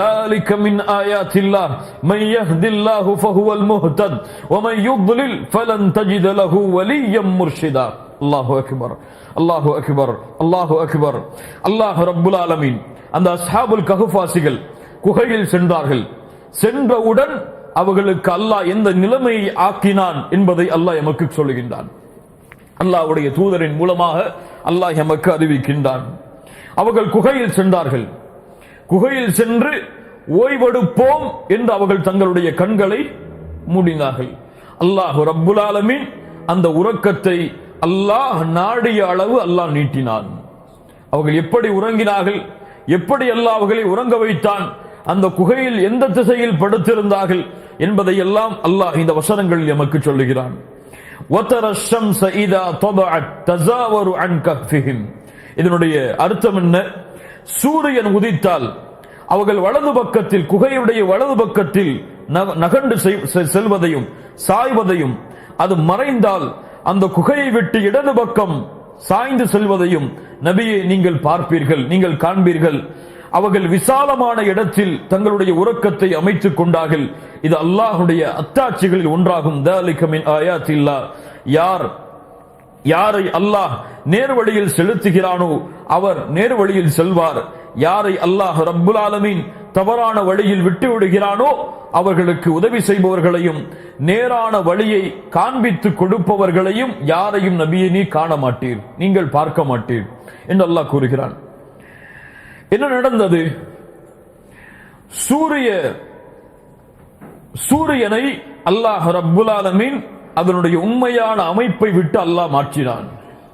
ذلك من آيات الله من يهد الله فهو المهتد ومن يضلل فلن تجد له وليا مرشدا. الله أكبر الله أكبر الله أكبر. அல்லாஹ் ரப்புல் ஆலமீன் அந்த அஸ்ஹாபுல் கஹஃப் வாசிகள் குகையில் சென்றார்கள். சென்றவுடன் அவர்களுக்கு அல்லாஹ் எந்த நிலைமையை ஆக்கினான் என்பதை அல்லாஹ் எமக்கு சொல்லுகின்றான். அல்லாஹ்வுடைய தூதரின் மூலமாக அல்லாஹ் எமக்கு அறிவிக்கின்றான். அவர்கள் குகையில் சென்றார்கள். குகையில் சென்று ஓய்வெடுப்போம் என்று அவர்கள் தங்களுடைய கண்களை மூடினார்கள். அல்லாஹ் ரப்புல் ஆலமீன் அந்த உறக்கத்தை அல்லாஹ் நாடிய அளவு அல்லாஹ் நீட்டினான். அவர்கள் எப்படி உறங்கினார்கள், எப்படி அல்லாஹ் அவர்களை உறங்க வைத்தான், அந்த குகையில் எந்த திசையில் படுத்திருந்தார்கள் என்பதை எல்லாம் அல்லாஹ் இந்த வசனங்களில் எமக்கு சொல்லுகிறான். இதனுடைய அர்த்தம் என்ன? சூரியன் உதித்தால் அவர்கள் வலது பக்கத்தில், குகையுடைய வலது பக்கத்தில் நகண்டு செல்வதையும் சாய்வதையும், அது மறைந்தால் அந்த குகையை விட்டு இடது பக்கம் சாய்ந்து செல்வதையும் நபியே நீங்கள் பார்ப்பீர்கள், நீங்கள் காண்பீர்கள். அவர்கள் விசாலமான இடத்தில் தங்களுடைய உறக்கத்தை அமைத்துக் கொண்டார்கள். இது அல்லாஹ்வுடைய அத்தாட்சிகளில் ஒன்றாகும். ذَلِكَ مِنْ آيَاتِ اللَّهِ. யாரை அல்லாஹ் நேர்வழியில் செலுத்துகிறானோ அவர் நேர்வழியில் செல்வார். யாரை அல்லாஹ் ரப்புல் ஆலமீன் தவறான வழியில் விட்டு விடுகிறானோ அவர்களுக்கு உதவி செய்பவர்களையும் நேரான வழியை காண்பித்து கொடுப்பவர்களையும் யாரையும் நபியே நீ காண மாட்டீர், நீங்கள் பார்க்க மாட்டீர் என்று அல்லாஹ் கூறுகிறான். என்ன நடந்தது? சூரியனை அல்லாஹ் ரப்புல் ஆலமீன் அதனுடைய உண்மையான அமைப்பை விட்டு அல்லாஹ் மாற்றினான்.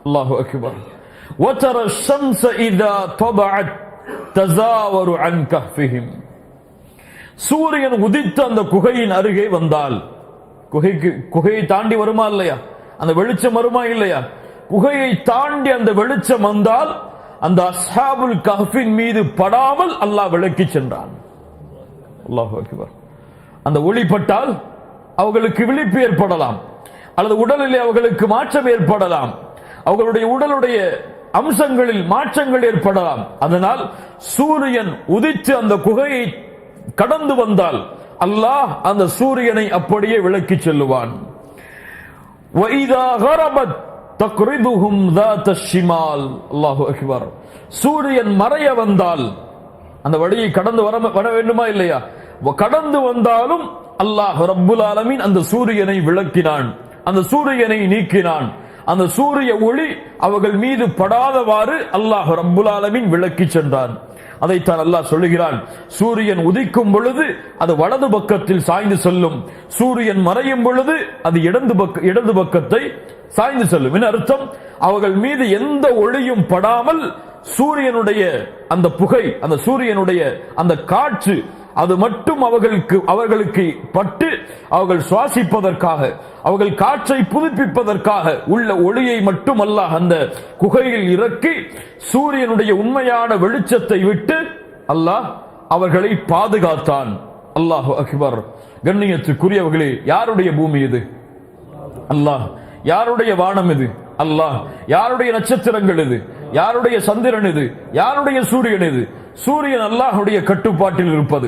அல்லாஹு அக்பர். வதர ஷம்ஸ இதா தபஅத் தஸாவரு அன் கஹ்ஃபிஹிம். சூரியன் உதித்த அந்த குகையின் அருகே வந்தால், குகையை தாண்டி வருமா இல்லையா, அந்த வெளிச்சம் வருமா இல்லையா, குகையை தாண்டி அந்த வெளிச்சம் வந்தால் அந்த அஸ்ஹாபுல் கஹ்ஃபின் மீது படாமல் அல்லாஹ் விலக்கி சென்றான். அல்லாஹு அக்பர். அந்த ஒளிப்பட்டால் அவர்களுக்கு விழிப்பு ஏற்படலாம், அல்லது உடலிலே அவர்களுக்கு மாற்றம் ஏற்படலாம், அவர்களுடைய உடலுடைய அம்சங்களில் மாற்றங்கள் ஏற்படலாம். அதனால் சூரியன் உதித்து அந்த குகையை கடந்து வந்தால் அல்லாஹ் அந்த சூரியனை அப்படியே விலக்கி செல்லுவான். وَإِذَا غَرَبَتْ تَقْرِضُهُمْ ذَاتَ الشِّمَالِ. அல்லாஹு அக்பர். சூரியன் மறைய வந்தால் அந்த வழியை கடந்து வர வேண்டுமா இல்லையா? கடந்து வந்தாலும் அல்லாஹ் ரப்புல் ஆலமீன் அந்த சூரியனை விளக்கினான், அந்த சூரியனை நீக்கினான். அந்த சூரிய ஒளி அவர்கள் மீது படாதவாறு அல்லாஹ் ரப்புல் ஆலமீன் விலக்கி சென்றான். அதைத்தான் அல்லாஹ் சொல்லுகிறான், சூரியன் உதிக்கும் பொழுது அது வலது பக்கத்தில் சாய்ந்து செல்லும், சூரியன் மறையும் பொழுது அது இடது பக்கத்தை சாய்ந்து செல்லும். என்ன அர்த்தம்? அவர்கள் மீது எந்த ஒளியும் படாமல் சூரியனுடைய அந்த புகை, அந்த சூரியனுடைய அந்த காற்று, அது மட்டும் அவர்களுக்கு பட்டு அவர்கள் சுவாசிப்பதற்காக, அவர்கள் காற்றை புதுப்பிப்பதற்காக உள்ள ஒளியை மட்டும் அல்லாஹ் அந்த குகையில் இறக்கி சூரியனுடைய உண்மையான வெளிச்சத்தை விட்டு அல்லாஹ் அவர்களை பாதுகாத்தான். அல்லாஹு அக்பர். கண்ணியத்துக்குரியவர்களே, யாருடைய பூமி இது? அல்லாஹ். யாருடைய வானம் இது? அல்லாஹ். யாருடைய நட்சத்திரங்கள் இது? யாருடைய சந்திரன் இது? யாருடைய சூரியன் இது? சூரியன் அல்லாஹ்வுடைய கட்டுப்பாட்டில் இருப்பது.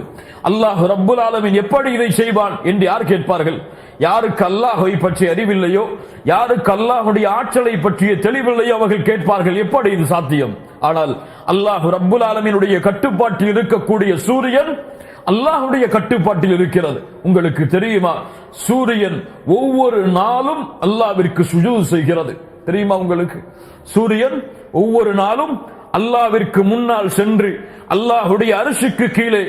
அல்லாஹ் ரப்புல் ஆலமீன் எப்படி இதை செய்வான் என்று யார் கேட்பார்கள்? யாருக்கு அல்லாஹ்வை பற்றி அறிவில்லையோ, யாருக்கு அல்லாஹ்வுடைய ஆற்றலை பற்றிய தெளிவில்லையோ அவர்கள் கேட்பார்கள், எப்படி இது சாத்தியம்? ஆனால் அல்லாஹ் ரப்புல் ஆலமீனுடைய கட்டுப்பாட்டில் இருக்கக்கூடிய சூரியன் அல்லாஹ்வுடைய கட்டுப்பாட்டில் இருக்கிறது. உங்களுக்கு தெரியுமா, சூரியன் ஒவ்வொரு நாளும் அல்லாஹ்விற்கு சுஜூத் செய்கிறது. தெரியுமா உங்களுக்கு? சூரியன் ஒவ்வொரு நாளும் அல்லாஹ்விற்கு முன்னால் சென்று அல்லாஹ்வுடைய அரிசிக்கு கீழே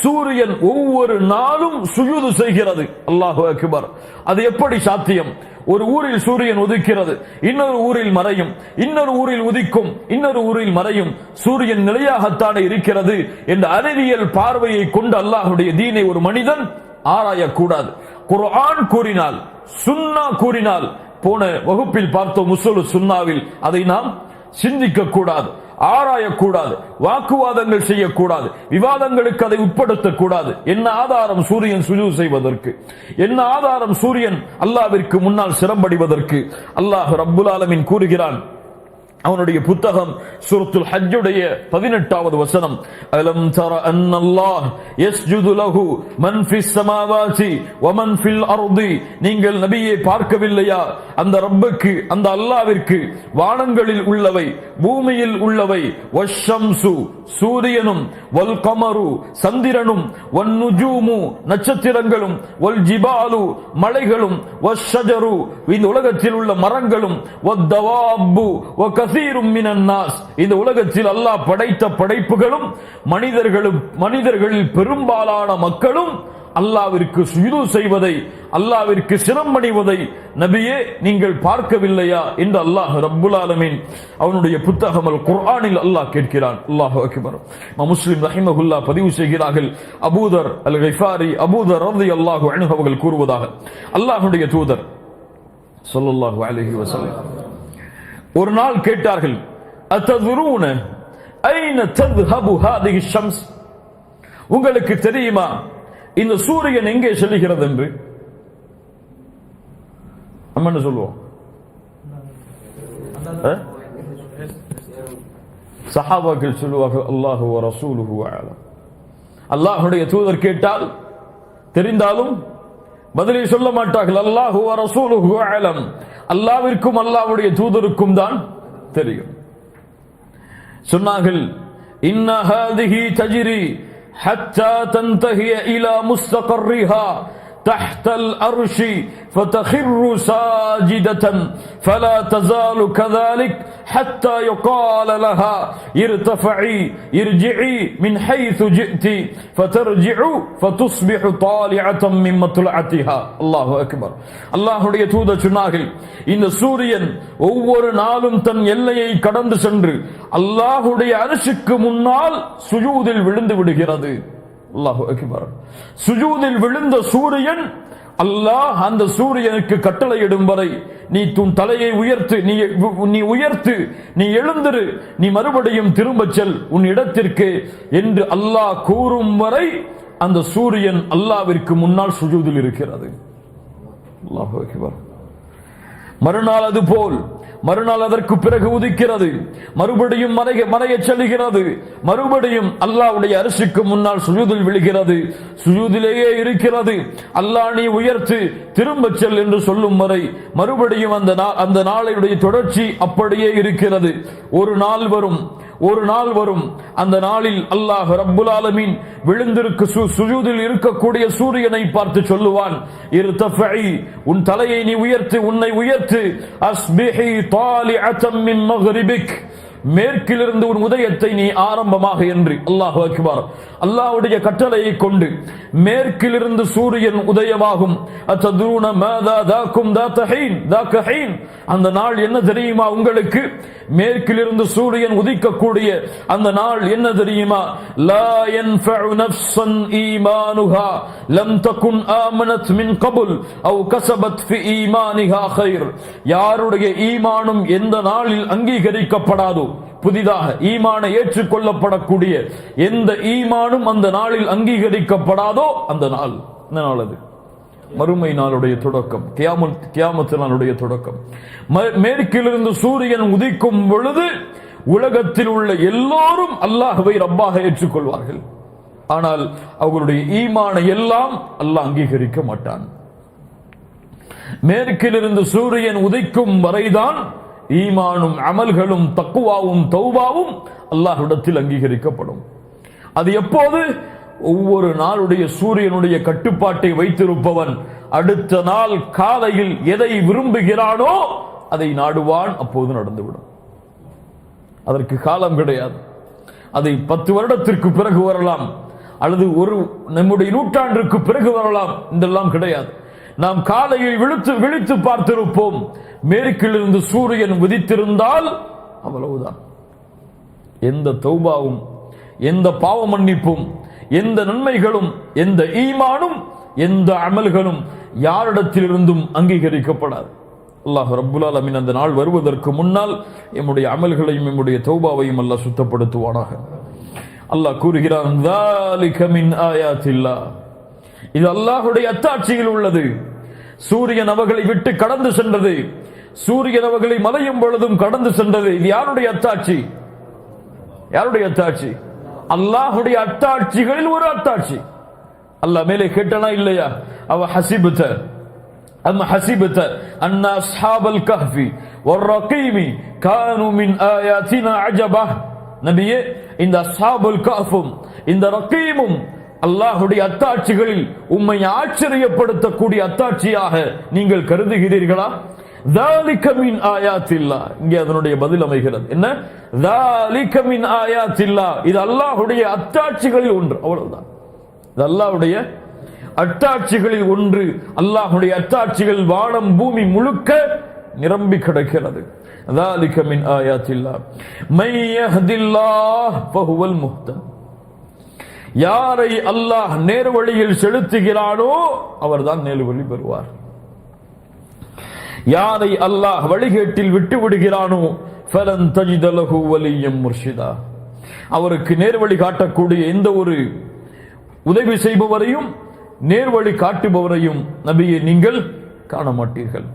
சூரியன் ஒவ்வொரு நாளும் சுஜூது செய்கிறது. அல்லாஹு அக்பர். அது எப்படி சாத்தியம்? ஒரு ஊரில் சூரியன் உதிக்கிறது, இன்னொரு ஊரில் மறையும், இன்னொரு ஊரில் உதிக்கும், இன்னொரு ஊரில் மறையும். சூரியன் நிலையாகத்தானே இருக்கிறது என்ற அறிவியல் பார்வையை கொண்டு அல்லாஹ்வுடைய தீனை ஒரு மனிதன் ஆராயக்கூடாது. குர்ஆன் கூறினால், சுன்னா கூறினால், போன வகுப்பில் பார்த்தோம் உஸ்ஸூலு சுன்னாவில், அதை நாம் சிந்திக்க கூடாது, ஆராயக்கூடாது, வாக்குவாதங்கள் செய்யக்கூடாது, விவாதங்களுக்கு அதை உட்படுத்தக்கூடாது. என்ன ஆதாரம் சூரியன் சுஜூத் செய்வதற்கு? என்ன ஆதாரம் சூரியன் அல்லாஹ்விற்கு முன்னால் சிரம்படிவதற்கு? அல்லாஹ் ரப்புல் ஆலமீன் கூறுகிறான், அவனுடைய புத்தகம் சூரத்துல் ஹஜ்ஜுடைய 18வது வசனம், அலம் தர அன்னல்லாஹ் யஸ்ஜுது லஹு மன் ஃபிஸ் ஸமாவாதி வ மன் ஃபில் அர்தி, நீங்கள் நபியே பார்க்கவில்லையா அந்த ரப்புக்கு, அந்த அல்லாஹ்விற்கு வானங்களில் உள்ளவை பூமியில் உள்ளவை, வஷ்ஷம்சு சூரியனும், வல் கமரு சந்திரனும், வன் நுஜூமு நட்சத்திரங்களும், வல் ஜிபாலு மலைகளும், வஷ்ஷஜரு இந்த உலகத்தில் உள்ள மரங்களும், வத்தவாபு வ இந்த உலகத்தில் அல்லாஹ் படைத்த படைப்புகளும் மனிதர்களில் பெரும்பாலான மக்களும் அல்லாஹ்விற்கு சுஜூத் செய்வதை, அல்லாஹ்விற்கு சிரமணிவதை நபியே நீங்கள் பார்க்கவில்லையா என்று அல்லாஹ் ரப்புல் ஆலமீன் அவனுடைய புத்தகம் அல் குர்ஆனில் அல்லாஹ் கேட்கிறான். அல்லாஹு அக்பர். முஸ்லிம் ரஹிமஹுல்லாஹ் பதிவு செய்கிறார்கள், அபூதர் அல் கிஃபாரி, அபூதர் ரலியல்லாஹு அன்ஹு அவர்கள் கூறுவதாக, அல்லாஹ்வுடைய தூதர் ஸல்லல்லாஹு அலைஹி வஸல்லம் ஒரு நாள் கேட்டார்கள், அத்ததுரூன ஐன தذهபு ஹாதிஹி ஷம்ஸ், உங்களுக்கு தெரியுமா இந்த சூரியன் எங்கே செல்கிறது என்று? நம்ம என்ன சொல்லுவோம்? சஹாபாக்கள் சொல்லுவார்கள், அல்லாஹு வ ரசூலுஹு அலம். அல்லாஹ்வுடைய தூதர் கேட்டால் தெரிந்தாலும் பதிலை சொல்ல மாட்டார்கள். அல்லாஹு வ ரசூலுஹு அலம், அல்லாஹ்விற்கும் அல்லாஹ்வுடைய தூதருக்கும் தான் தெரியும். சொன்னார்கள், இன்ன ஹாதிஹி தஜ்ரி ஹத்தா தன்தஹிய இலா முஸ்தகர்ரிஹா تحت الأرش فتخر ساجدة فلا تزال كذلك حتى يقال لها ارتفعي ارجعي من حيث جئت فترجع فتصبح طالعة من مطلعتها. الله أكبر. அல்லாஹ்வுடைய தூதர் சொன்னார்கள், இந்த சூரியன் ஒவ்வொரு நாளும் தன் எல்லையை கடந்து சென்று அல்லாஹ்வுடைய அர்ஷுக்கு முன்னால் சுஜூதில் விழுந்து விடுகிறது. அல்லாஹு அக்பர். சுஜூதில் விழுந்த சூரியன், அல்லாஹ் அந்த சூரியனுக்கு கட்டளையிடும் வரை நீ உன் தலையை உயர்த்து, நீ உயர்த்து, நீ எழுந்திரு, நீ மறுபடியும் திரும்ப செல் உன் இடத்திற்கு என்று அல்லாஹ் கூறும் வரை அந்த சூரியன் அல்லாஹ்விற்கு முன்னால் சுஜூதில் இருக்கிறது. அல்லாஹு அக்பர். மறுநாள் அது போல், மறுநாள் அதற்கு பிறகு உதிக்கிறது, மறுபடியும் மறைய செல்கிறது, மறுபடியும் அல்லாஹ்வுடைய அரிசிக்கு முன்னால் சுஜூதில் விழுகிறது, சுஜூதிலேயே இருக்கிறது. அல்லாஹ் நீ உயர்த்து திரும்ப செல் என்று சொல்லும் வரை மறுபடியும் அந்த நாளையுடைய தொடர்ச்சி அப்படியே இருக்கிறது. ஒரு நாள் வரும், ஒரு நாள் வரும், அந்த நாளில் அல்லாஹ் ரப்புல் ஆலமீன் விழுந்திருக்கு சுஜூதில் இருக்கக்கூடிய சூரியனை பார்த்து சொல்லுவான், இர்தஃபஇ, உன் தலையை நீ உயர்த்து, உன்னை உயர்த்து, அஸ்பிஹி தாலிஅத்தம் மின் மக்ரிபிக், மேற்கிலிருந்து உன் உதயத்தை நீ ஆரம்பமாக என்று. அல்லாஹு அக்பர். அல்லாஹ்வுடைய கட்டளையை கொண்டு மேற்கிலிருந்து சூரியன் உதயமாகும். அத்ததுரூன மாதா தாக்கும் தாத்தஹீன் தாக்கஹீன், அந்த நாள் என்ன தெரியுமா உங்களுக்கு? மேற்கிலிருந்து சூரியன் உதிக்கக்கூடிய அந்த நாள் என்ன தெரியுமா? லா யன்ஃபஉ நஃப்ஸன் ஈமானுஹா லம் தகுன் ஆமனத் மின் கபுல் அவ் கஸபத் ஃபி ஈமானிஹா கைர். யாருடைய ஈமானும் எந்த நாளில் அங்கீகரிக்கப்படாதோ, புதிதாக ஈமானை ஏற்றுக்கொள்ளப்படக்கூடிய எந்த ஈமானும் அந்த நாளில் அங்கீகரிக்கப்படாதோ அந்த நாள் என்ன நாள்? அது மறுமை நாளுடைய தொடக்கம், கியாமத் நாளுடைய தொடக்கம். மேற்கிலிருந்து சூரியன் உதிக்கும் பொழுது உலகத்தில் உள்ள எல்லோரும் அல்லாஹ்வை ரப்பாக ஏற்றுக்கொள்வார்கள். ஆனால் அவர்களுடைய ஈமானை எல்லாம் அல்லாஹ் அங்கீகரிக்க மாட்டான். மேற்கிலிருந்து சூரியன் உதிக்கும் வரைதான் ஈமானும் அமல்களும் தக்குவாவும் தௌபாவும் அல்லாஹ்விடத்தில் அங்கீகரிக்கப்படும். அது எப்போது? ஒவ்வொரு நாளுடைய சூரியனுடைய கட்டுப்பாட்டை வைத்திருப்பவன் அடுத்த நாள் காலையில் எதை விரும்புகிறானோ அதை நாடுவான், அப்போது நடந்துவிடும். அதற்கு காலம் கிடையாது. அதை 10 வருடத்திற்கு பிறகு வரலாம், அல்லது நம்முடைய நூற்றாண்டிற்கு பிறகு வரலாம், இதெல்லாம் கிடையாது. நாம் காலையில் விழித்து பார்த்திருப்போம், மேற்கிலிருந்து சூரியன் உதித்திருந்தால் அவ்வளவுதான். எந்த தௌபாவும், எந்த பாவ மன்னிப்பும், எந்த நன்மைகளும், எந்த ஈமானும், எந்த அமல்களும் யாரிடத்திலிருந்தும் அங்கீகரிக்கப்படாது. அல்லாஹ் ரப்புல் ஆலமீன் அந்த நாள் வருவதற்கு முன்னால் எம்முடைய அமல்களையும் எம்முடைய தௌபாவையும் அல்லாஹ் சுத்தப்படுத்துவானாக. அல்லாஹ் கூறுகிறான், ذَلِكَ مِنْ آيَاتِ اللَّهِ, இது அல்லாஹ்வுடைய அத்தாட்சியில் உள்ளது. சூரியன் அவர்களை விட்டு கடந்து சென்றது, சூரியன் அவர்களை மலையும் பொழுதும் கடந்து சென்றது. இது யாருடைய அத்தாட்சி? யாருடைய அத்தாட்சி? அல்லாஹ்வுடைய அத்தாட்சிகளில் ஒரு அத்தாட்சி. அல்லாஹ் மேலே கேட்டனா இல்லையா? அவ ஹசிபத அம் ஹசிபத அன்ன அஸ்ஹாபல் கஹ்ஃபி வர்ரகீமி கானூ மின் ஆயாத்தினா அஜபா. நபியே, இந்த அஸ்ஹாபுல் கஹ்ஃபும் இந்த ரகீமும் அல்லாஹ்வுடைய அத்தாட்சிகளில் உம்மை ஆச்சரியப்படுத்தக்கூடிய அத்தாட்சியாக நீங்கள் கருதுகிறீர்களா? ذَلِكَ مِنْ آيَاتِ اللَّهِ, இங்கே அதனுடைய பதில் அமைகிறது. என்ன? ذَلِكَ مِنْ آيَاتِ اللَّهِ, இது அல்லாஹ்வுடைய அத்தாட்சிகளில் ஒன்று. அவ்வளவுதான். இது அல்லாஹ்வுடைய அத்தாட்சிகளில் ஒன்று. அல்லாஹ்வுடைய அத்தாட்சிகள் வானம் பூமி முழுக்க நிரம்பி கிடக்கிறது. ذَلِكَ مِنْ آيَاتِ اللَّهِ مَن يَهْدِ اللَّهُ فَهُوَ الْمُهْتَدِ, யாரை அல்லாஹ் நேர்வழியில் செலுத்துகிறானோ அவர்தான் நேர்வழி பெறுவார். யாரை அல்லாஹ் வழிகேட்டில் விட்டு விடுகிறானோ ஃபலன் தஜித லஹு வலிய்யம் முர்ஷிதா, அவருக்கு நேர்வழி காட்டக்கூடிய எந்த ஒரு உதவி செய்பவரையும் நேர்வழி காட்டுபவரையும் நபியை நீங்கள் காண மாட்டீர்கள்.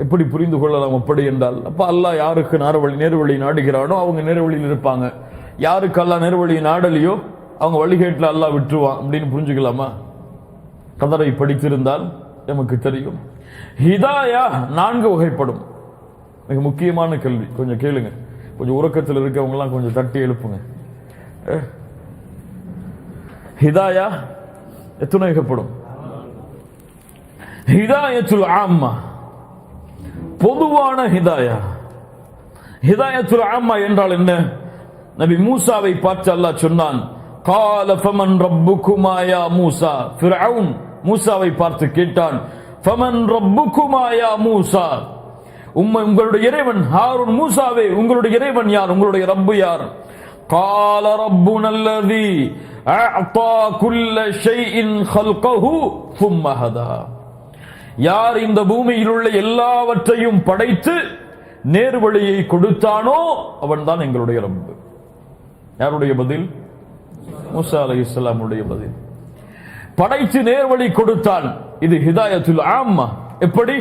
எப்படி புரிந்து கொள்ளலாம்? அப்படி என்றால், அப்ப அல்லாஹ் யாருக்கு நேர்வழி நாடுகிறானோ அவங்க நேர்வழியில் இருப்பாங்க, யாருக்கு அல்லாஹ் நேர்வழி நாடலையோ அவங்க வழிகேட்டில் அல்லாஹ் விட்டுருவான் அப்படின்னு புரிஞ்சுக்கலாமா? கதரை படித்திருந்தால் நமக்கு தெரியும். ஹிதாயா 4 வகைப்படும். மிக முக்கியமான கேள்வி, கொஞ்சம் கேளுங்க. கொஞ்சம் உறக்கத்தில் இருக்கவங்க எல்லாம் கொஞ்சம் தட்டி எழுப்புங்க. ஹிதாயா எத்தனை வகைப்படும்? ஹிதாயத்துல் ஆம்மா, பொதுவான ஹிதாயா. ஹிதாயத்துல் ஆம்மா என்றால் என்ன? நபி மூசாவை பார்த்து அல்லாஹ் சொன்னான், قال فمن ربكما يا موسى. ஃபிரௌன் மூசாவை பார்த்து கேட்டான், فمن ربكما يا موسى, உங்களுடைய இறைவன் ஹாரூன் மூசாவே உங்களுடைய இறைவன் யார்? உங்களுடைய ரப்பு யார்? قال ربنا الذي اعطى كل شيء خلقه ثم هدى, யார் இந்த பூமியில் உள்ள எல்லாவற்றையும் படைத்து நேர்வழியை கொடுத்தானோ அவன்தான் எங்களுடைய ரப்பு. யாருடைய பதில்? மூசா அலைஹிஸ்ஸலாமுடைய பதில். படைத்து நேர்வழி கொடுத்தான். இது ஹிதாயத்துல் ஆம்மா. எப்படி?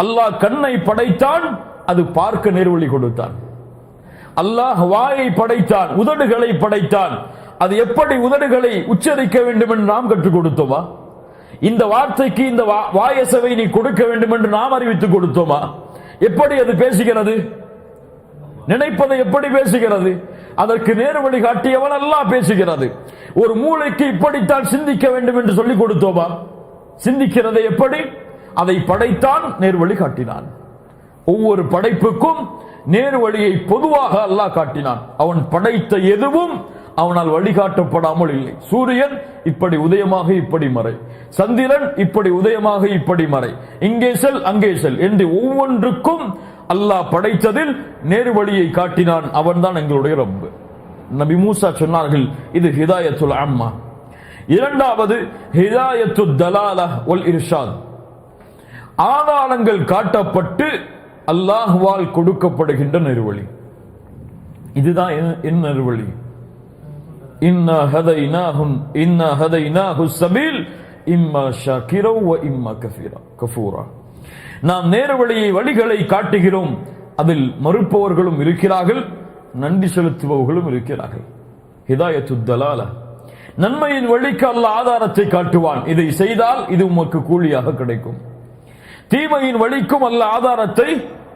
அல்லாஹ் கண்ணை படைத்தான், அது பார்க்க நேர்வழி கொடுத்தான். அல்லாஹ் வாயை படைத்தான், உதடுகளை படைத்தான், அது எப்படி உதடுகளை உச்சரிக்க வேண்டும் என்று நாம் கற்றுக் கொடுத்தோமா? இந்த வார்த்தைக்கு இந்த வாயசவை நீ கொடுக்க வேண்டும் என்று நாம் அறிவித்துக் கொடுத்தோமா? எப்படி அது பேசுகிறது? நினைப்பதை எப்படி பேசுகிறது? அதற்கு நேர் வழி காட்டியவன் அல்லாஹ் பேசுகிறது. ஒரு மூளைக்கு இப்படித்தான் சிந்திக்க வேண்டும் என்று சொல்லிக் கொடுத்தோமா? சிந்திக்கிறதை எப்படி? அதை படைத்தான், நேர் வழி காட்டினான். ஒவ்வொரு படைப்புக்கும் நேர் வழியை பொதுவாக அல்லாஹ் காட்டினான். அவன் படைத்த எதுவும் அவனால் வழிகாட்டப்படாமல் இல்லை. சூரியன் இப்படி உதயமாக இப்படி மறை, சந்திரன் இப்படி உதயமாக இப்படி மறை, இங்கே செல் அங்கே செல் என்று ஒவ்வொன்றுக்கும் அல்லாஹ் படைத்ததில் நேர் வழியை காட்டினான். அவன்தான் எங்களுடைய ரப்பு. நபி மூசா சொன்னார்கள், இது ஹிதாயத்துல் அம்மா. இரண்டாவது ஹிதாயத்து தலாலா வல் இர்ஷாத். ஆதாரங்கள் காட்டப்பட்டு அல்லாஹ்வால் கொடுக்கப்படுகின்ற நெருவழி. இதுதான் என்ன நெருவழி? இன்னா ஹதைனாஹு ஸபீல் இம்மா ஷாகிரா வ இம்மா கஃபூரா. நாம் நேர்வழியை வழிகளை காட்டுகிறோம். அதில் மறுப்பவர்களும் இருக்கிறார்கள், நன்றி செலுத்துபவர்களும் இருக்கிறார்கள். ஹிதாயத்து தலாலா, நன்மையின் வழிக்கு அல்லாஹ் ஆதாரத்தை காட்டுவான். இதை செய்தால் இது உமக்கு கூலியாக கிடைக்கும். தீமையின் வழிக்கும் அல்லாஹ் ஆதாரத்தை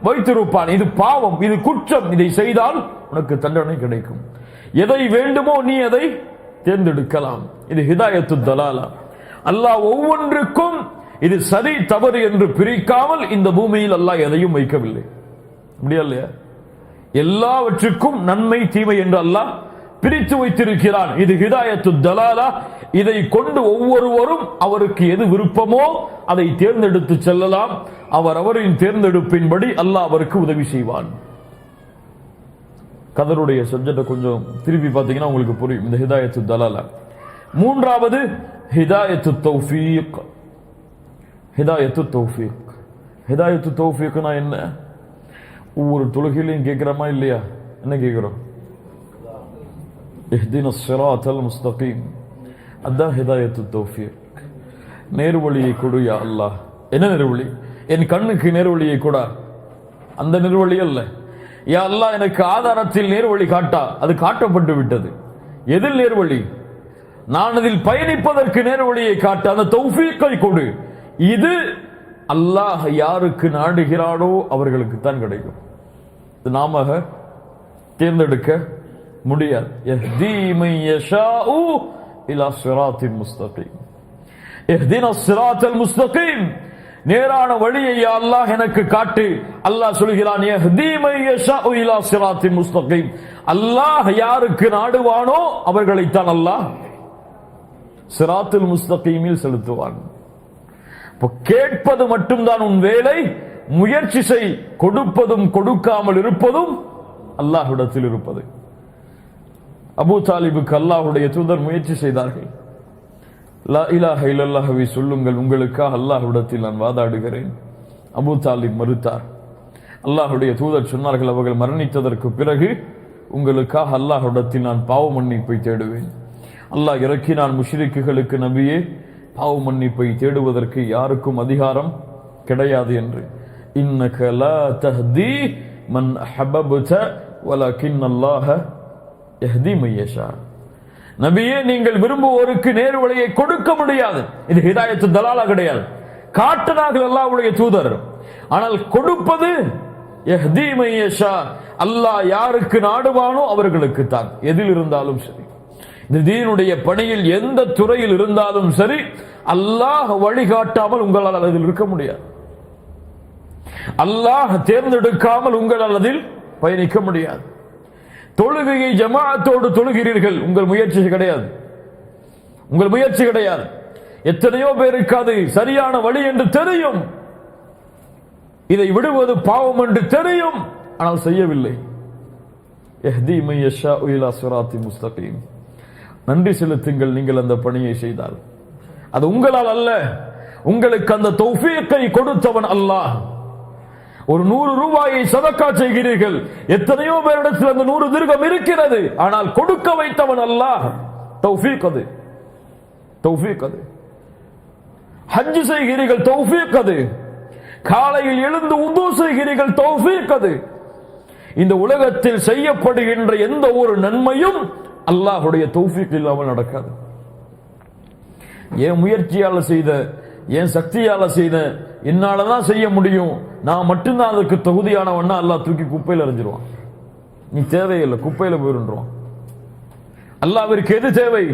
வைத்திருப்பான். இது பாவம், இது குற்றம், இதை செய்தால் உனக்கு தண்டனை கிடைக்கும். எதை வேண்டுமோ நீ அதை தேர்ந்தெடுக்கலாம். இது ஹிதாயத்து தலாலா. அல்லாஹ் ஒவ்வொன்றுக்கும் இது சரி தவறு என்று பிரிக்காமல் இந்த பூமியில் அல்லாஹ் எதையும் வைக்கவில்லை. முடியலையா? எல்லாவற்றுக்கும் நன்மை தீமை என்று அல்லாஹ் பிரித்து வைத்திருக்கிறான். இது ஹிதாயத்து தலாலா. இதை கொண்டு ஒவ்வொருவரும் அவருக்கு எது விருப்பமோ அதை தேர்ந்தெடுத்து செல்லலாம். அவரின் தேர்ந்தெடுப்பின்படி அல்லாஹ் அவருக்கு உதவி செய்வான். கதருடைய சப்ஜெக்டை கொஞ்சம் திருப்பி பார்த்தீங்கன்னா உங்களுக்கு புரியும். இந்த ஹிதாயத்து தலாலா. மூன்றாவது ஹிதாயத்து தௌஃபீக். ஹிதாயத்து தௌஃபீக். ஹிதாயத்து தௌஃபீக்னா என்ன? ஒவ்வொரு தொழுகையிலையும் கேட்கிறோமா இல்லையா? என்ன கேட்கிறோம்? இஹ்தினஸ் ஸிராத்தல் முஸ்தகீம். அதான் ஹிதாயத்து தௌஃபீக். நேர்வழியை கொடு யா அல்லாஹ். என்ன நேர்வழி? என் கண்ணுக்கு நேர்வழியை கொடா, அந்த நேர்வழி அல்ல. யா அல்லாஹ் எனக்கு ஆதாரத்தில் நேர்வழி காட்டா. அது காட்டப்பட்டு விட்டது. எதில் நேர்வழி? நான் அதில் பயணிப்பதற்கு நேர்வழியை காட்ட, அந்த தௌஃபீக்கை கொடு. இது அல்லாஹ் யாருக்கு நாடுகிறானோ அவர்களுக்கு தான் கிடைக்கும். இது நாம தேர்ந்தெடுக்க முடியாது. யஹ்தி மன் யஷாஉ இலா ஸிராத்தின் முஸ்தகீம். இஹ்தினஸ் ஸிராத்தல் முஸ்தகீம். நேரான வழியை யா அல்லாஹ் எனக்கு காட்டு. அல்லாஹ் சொல்கிறான், யஹ்தி மன் யஷாஉ இலா ஸிராத்தின் முஸ்தகீம். அல்லாஹ் யாருக்கு நாடுவானோ அவர்களைத்தான் அல்லாஹ் ஸிராத்துல் முஸ்தகீமில் செலுத்துவான். கேட்பது மட்டும்தான் உன் வேலை. முயற்சி செய். கொடுப்பதும் கொடுக்காமல் இருப்பதும் அல்லாஹ்விடத்தில் இருப்பது. அபூ தாலிபுக்கு அல்லாஹ்வுடைய தூதர் முயற்சி செய்தார்கள். லா இலாஹ இல்லல்லாஹ்வை சொல்லுங்கள், உங்களுக்காக அல்லாஹ்விடத்தில் நான் வாதாடுகிறேன். அபூ தாலிப் மறுத்தார். அல்லாஹ்வுடைய தூதர் சொன்னார்கள், அவர்கள் மரணித்ததற்கு பிறகு உங்களுக்காக அல்லாஹ்விடத்தில் நான் பாவ மன்னிப்பை தேடுவேன். அல்லாஹ் இறக்கினான், முஷ்ரிக்குகளுக்கு நபியே, பாவ மன்னிப்பை தேடுவதற்கு யாருக்கும் அதிகாரம் கிடையாது என்று. இன்னக லா தஹ்தி மன் அஹ்பப்த வலக்கின்னல்லாஹ யஹ்தி மன் யஷா. நபியே, நீங்கள் விரும்புவோருக்கு நேர்வழியை கொடுக்க முடியாது. இது ஹிதாயத்து தலாலா கிடையாது. காட்டினார்கள் அல்லாஹ்வுடைய தூதர். ஆனால் கொடுப்பது யஹ்தி மன் யஷா. அல்லாஹ் யாருக்கு நாடுவானோ அவர்களுக்கு தான். எதில் இருந்தாலும் சரி, இந்த தீனுடைய பணியில் எந்த துறையில் இருந்தாலும் சரி, அல்லாஹ் வழிகாட்டாமல் உங்களால் அதில் இருக்க முடியாது. அல்லாஹ் தேர்ந்தெடுக்காமல் உங்களால் அதில் பயணிக்க முடியாது. தொழுகையை ஜமாஅத்தோடு தொழுகிறீர்கள், உங்கள் முயற்சி கிடையாது. உங்கள் முயற்சி கிடையாது. எத்தனையோ பேருக்கு அது சரியான வழி என்று தெரியும், இதை விடுவது பாவம் என்று தெரியும், ஆனால் செய்யவில்லை. யஹ்தி மன் யஷாஉ இலா ஸிராத்தின் முஸ்தகீம். நன்றி செலுத்துங்கள் நீங்கள் அந்த பணியை செய்தால். அது உங்களால் அல்ல, உங்களுக்கு அந்த தௌஃபீக்கை கொடுத்தவன் அல்லாஹ். ஒரு 100 ரூபாயை சதக்கா செய்கிறீர்கள், எத்தனையோ பேரிடத்தில் அந்த 100 திர்கம் இருக்கிறது, ஆனால் கொடுக்க வைத்தவன் அல்லாஹ். தௌஃபீக் அது, தௌஃபீக் அது. ஹஜ் செய்கிறீர்கள், தௌஃபீக் அது. காலையில் எழுந்து உது செய்கிறீர்கள், தௌஃபீக் அது. இந்த உலகத்தில் செய்யப்படுகின்ற எந்த ஒரு நன்மையும் அல்லாஹ்வுடைய தௌஃபீக் இல்லாமல் நடக்காது. என் முயற்சியால செய்த, என் சக்தியால செய்த, என்னாலதான் செய்ய முடியும், நான் மட்டும்தான் அதுக்கு தகுதியானவன்னா அல்லாஹ் தூக்கி குப்பையில் எறிஞ்சிருவான். நீ தேவையில்லை, குப்பையில போயிருன்றோம். அல்லாஹ்விற்கு எது தேவை?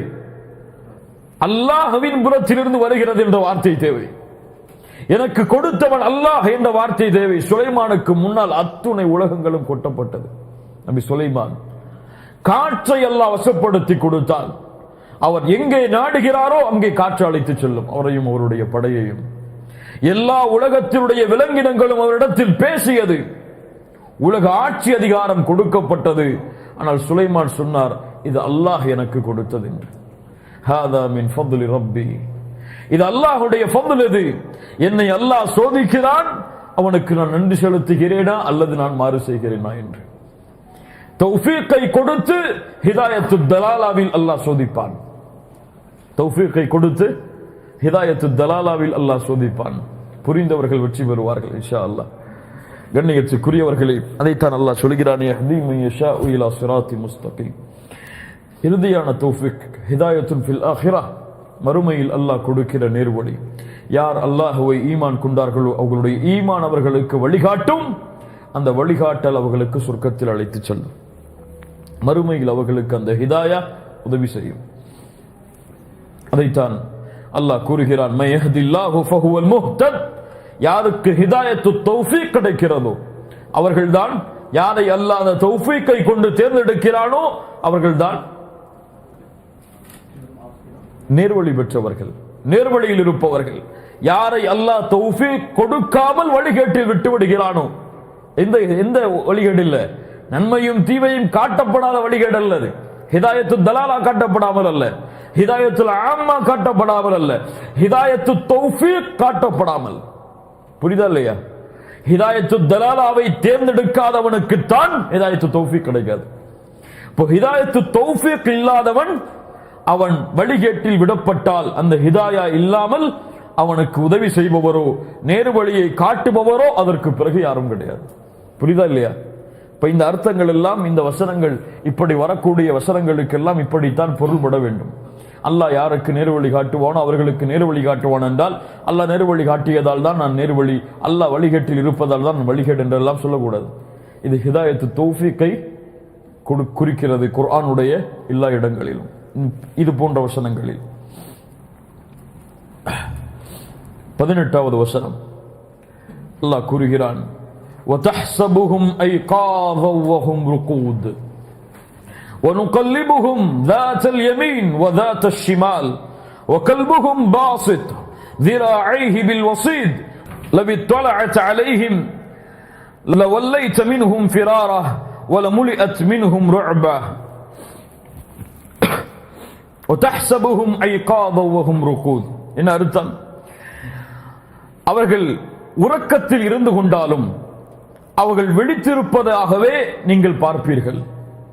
அல்லாஹ்வின் புறத்திலிருந்து வருகிறது என்ற வார்த்தை தேவை. எனக்கு கொடுத்தவன் அல்லாஹ் என்ற வார்த்தை தேவை. சுலைமானுக்கு முன்னால் அத்துணை உலகங்களும் கொட்டப்பட்டது. நபி சுலைமான் காற்றை அல்லாஹ் வசப்படுத்தி கொடுத்தால் அவர் எங்கே நாடுகிறாரோ அங்கே காற்று அழைத்து செல்லும், அவரையும் அவருடைய படையையும். எல்லா உலகத்தினுடைய விலங்கினங்களும் அவரிடத்தில் பேசியது. உலக ஆட்சி அதிகாரம் கொடுக்கப்பட்டது. ஆனால் சுலைமான் சொன்னார், இது அல்லாஹ் எனக்கு கொடுத்தது என்று. ஹாதா மின் ஃபضل ரப்பி, இது அல்லாஹ்வுடைய ஃபضل. இது என்னை அல்லாஹ் சோதிக்கிறான், அவனுக்கு நான் நன்றி செலுத்துகிறேனா அல்லது நான் மாறு செய்கிறேனா என்று. தௌஃபீக்கை கொடுத்து ஹிதாயத்து தலாலாவில் அல்லாஹ் சோதிப்பான். தௌஃபீக்கை கொடுத்து ஹிதாயத்து தலாலாவில் அல்லாஹ் சோதிப்பான். புரிந்தவர்கள் வெற்றி பெறுவார்கள் இன்ஷா அல்லாஹ். கண்ணியத்துக்குரியவர்களே, அதைத்தான் அல்லாஹ் சொல்கிறான், யஹ்தி மன் யஷாஉ இலா சிராத்தி முஸ்தகீம். இறுதியான தௌஃபீக் ஹிதாயத்துன் ஃபில் ஆখিরাহ, மறுமையில் அல்லாஹ் கொடுக்கிற நேர்வழி. யார் அல்லாஹ்வை ஈமான் கொண்டார்களோ அவர்களுடைய ஈமான் அவர்களுக்கு வழிகாட்டும், அந்த வழிகாட்டல் அவர்களுக்கு சொர்க்கத்தில் அழைத்து செல்லும். மறுமையில் அவர்களுக்கு அந்த ஹிதாயா உதவி செய்யும். அதைத்தான் அல்லாஹ் கூறுகிறான், மை யஹ்தில்லாஹு ஃபஹுவல் முஹ்தத், யாருக்கு ஹிதாயத்து தௌஃபீக் கிடைக்கிறதோ அவர்கள்தான், யாரை அல்லாஹ் அந்த தௌஃபீக்கை கொண்டு தேர்ந்தெடுக்கிறானோ அவர்கள்தான் நேர்வழி பெற்றவர்கள், நேர்வழியில் இருப்பவர்கள். யாரை அல்லாஹ் தௌஃபீக் கொடுக்காமல் வழிகேட்டில் விட்டு விடுகிறானோ, எந்த வழிகேடு இல்ல, நன்மையும் தீமையும் காட்டப்படாத வழிகேடு அல்லது, ஹிதாயத்து தலாலா காட்டப்படாமல் அல்ல, ஹிதாயத்துல் ஆம்மா காட்டப்படாமல் அல்ல, ஹிதாயத்து தௌஃபீக் காட்டப்படாமல். புரியுதா இல்லையா? ஹிதாயத்து தலாலாவை தேர்ந்தெடுக்காதவனுக்கு தான் ஹிதாயத்து தௌஃபீக் கிடைக்காது. இப்போ ஹிதாயத்து தௌஃபீக் இல்லாதவன் அவன் வழிகேட்டில் விடப்பட்டால் அந்த ஹிதாயா இல்லாமல் அவனுக்கு உதவி செய்பவரோ நேர்வழியை காட்டுபவரோ அதற்கு பிறகு யாரும் கிடையாது. புரியுதா இல்லையா? இப்ப இந்த அர்த்தங்கள் எல்லாம், இந்த வசனங்கள், இப்படி வரக்கூடிய வசனங்களுக்கெல்லாம் இப்படித்தான் பொருள்பட வேண்டும். அல்லாஹ் யாருக்கு நேர்வழி காட்டுவானோ அவர்களுக்கு நேர்வழி காட்டுவான் என்றால், அல்லாஹ் நேர்வழி காட்டியதால் தான் நான் நேர்வழி, அல்லாஹ் வழிகேட்டில் இருப்பதால் தான் நான் வழிகேடு என்றெல்லாம் சொல்லக்கூடாது. இது ஹிதாயத்து தௌஃபீக்கை குறிக்கிறது குர்ஆனுடைய எல்லா இடங்களிலும், இது போன்ற வசனங்களில். 18வது வசனம் அல்லாஹ் கூறுகிறான், وَتَحْسَبُهُمْ أَيْقَاظًا وَهُمْ رُقُودٌ وَنُقَلِّبُهُمْ ذَاتَ الْيَمِينِ وَذَاتَ الشِّمَالِ وَكَلْبُهُمْ بَاسِطٌ ذِرَاعَيْهِ بِالْوَصِيدِ لَوِ اطَّلَعْتَ عَلَيْهِمْ لَوَلَّيْتَ مِنْهُمْ فِرَارًا وَلَمُلِئَتْ مِنْهُمْ رُعْبًا وَتَحْسَبُهُمْ أَيْقَاظًا وَهُمْ رُقُودٌ. என்ன அர்த்தம்? அவர்கள் உறக்கத்தில் இருந்து கொண்டாலும் அவர்கள் விழித்திருப்பதாகவே நீங்கள் பார்ப்பீர்கள்,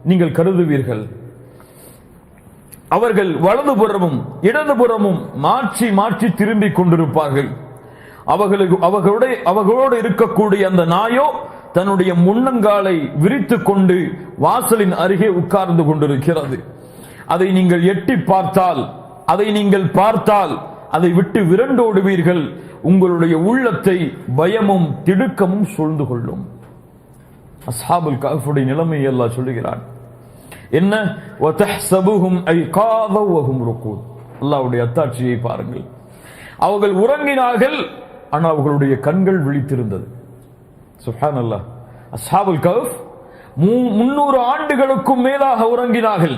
நீங்கள் கருதுவீர்கள். அவர்கள் வலதுபுறமும் இடதுபுறமும் மாற்றி மாற்றி திரும்பிக் கொண்டிருப்பார்கள். அவர்களோடு இருக்கக்கூடிய அந்த நாயோ தன்னுடைய முன்னங்காலை விரித்துக் கொண்டு வாசலின் அருகே உட்கார்ந்து கொண்டிருக்கிறது. அதை நீங்கள் எட்டி பார்த்தால், அதை நீங்கள் பார்த்தால் அதை விட்டு விரண்டோடுவீர்கள். உங்களுடைய உள்ளத்தை பயமும் திடுக்கமும் சூழ்ந்து கொள்ளும். அஸ்ஹாபுல் கஹ்ஃபுடைய நிலைமையை அல்லாஹ் சொல்லுகிறான். என்ன? வதஹ்சபுஹும் ஐகாதா வஹும் ருகூத். அல்லாஹ்வுடைய அத்தாட்சியை பாருங்கள். அவர்கள் உறங்கினார்கள், ஆனால் அவர்களுடைய கண்கள் விழித்திருந்தது. சுப்ஹானல்லாஹ். அஸ்ஹாபுல் கஹ்ஃப் 300 ஆண்டுகளுக்கும் மேலாக உறங்கினார்கள்,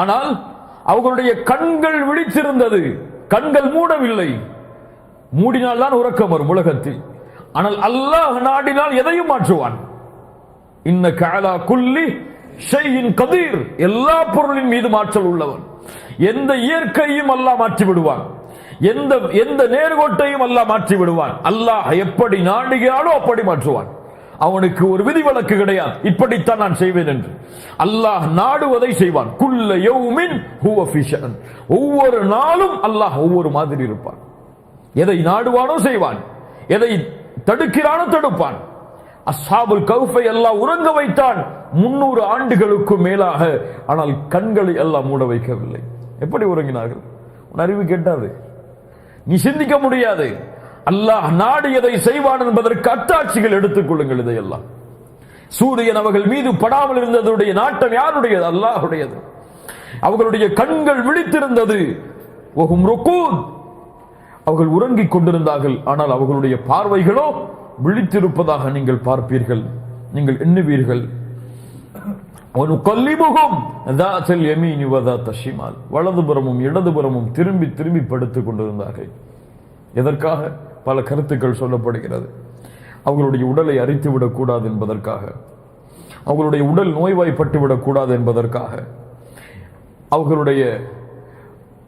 ஆனால் அவர்களுடைய கண்கள் விழித்திருந்தது. கண்கள் மூடவில்லை. மூடினால் தான் உறக்கம் வரும் உலகத்தில். ஆனால் அல்லாஹ் நாடினால் எதையும் மாற்றுவான். இன்னக அலா குல்லி ஷைஇன் கதீர். எல்லா பொருளின் மீது மாற்றல் உள்ளவன். எந்த இயற்கையும் அல்லாஹ் மாற்றி விடுவான், எந்த நேர்கோட்டையும் அல்லாஹ் மாற்றி விடுவான். அல்லாஹ் எப்படி நாடுகிறானோ அப்படி மாற்றுவான். அவனுக்கு ஒரு விதிவிலக்கு கிடையாது, இப்படித்தான் நான் செய்வேன் என்று. அல்லாஹ் நாடுவதை செய்வான். குல்ல யௌமின் ஹுவ ஃபீ ஷஅன். ஒவ்வொரு நாளும் அல்லாஹ் ஒவ்வொரு மாதிரி இருப்பான். எதை நாடுவானோ செய்வான், எதை தடுக்கிறானோ தடுப்பான். அஸ்ஹாபுல் கஹ்ஃபை அல்லாஹ் உறங்க வைத்தான் 300 ஆண்டுகளுக்கு மேலாக. ஆனால் கண்களை அல்லாஹ் மூட வைக்கவில்லை. எப்படி உறங்கினார்கள்? உன் அறிவு கேட்டாது, நீ சிந்திக்க முடியாது. அல்லாஹ் நாடியதை செய்வான் என்பதற்கு அத்தாட்சிகள் எடுத்துக் கொள்ளுங்கள். இதையெல்லாம் சூரியன் அவர்கள் மீது படாமல் இருந்ததுடைய நாட்டம் யாருடையது? அல்லாஹ்வுடையது. அவர்களுடைய கண்கள் விழித்திருந்தது. அவர்கள் உறங்கிக் கொண்டிருந்தார்கள். ஆனால் அவர்களுடைய பார்வைகளோ விழித்திருப்பதாக நீங்கள் பார்ப்பீர்கள், நீங்கள் எண்ணுவீர்கள். வலதுபுறமும் இடதுபுறமும் திரும்பி திரும்பி படுத்துக் கொண்டிருந்தார்கள். எதற்காக? பல கருத்துக்கள் சொல்லப்படுகிறது. அவர்களுடைய உடலை அரித்துவிடக் கூடாது என்பதற்காக, அவர்களுடைய உடல் நோய்வாய்ப்பட்டுவிடக் கூடாது என்பதற்காக, அவர்களுடைய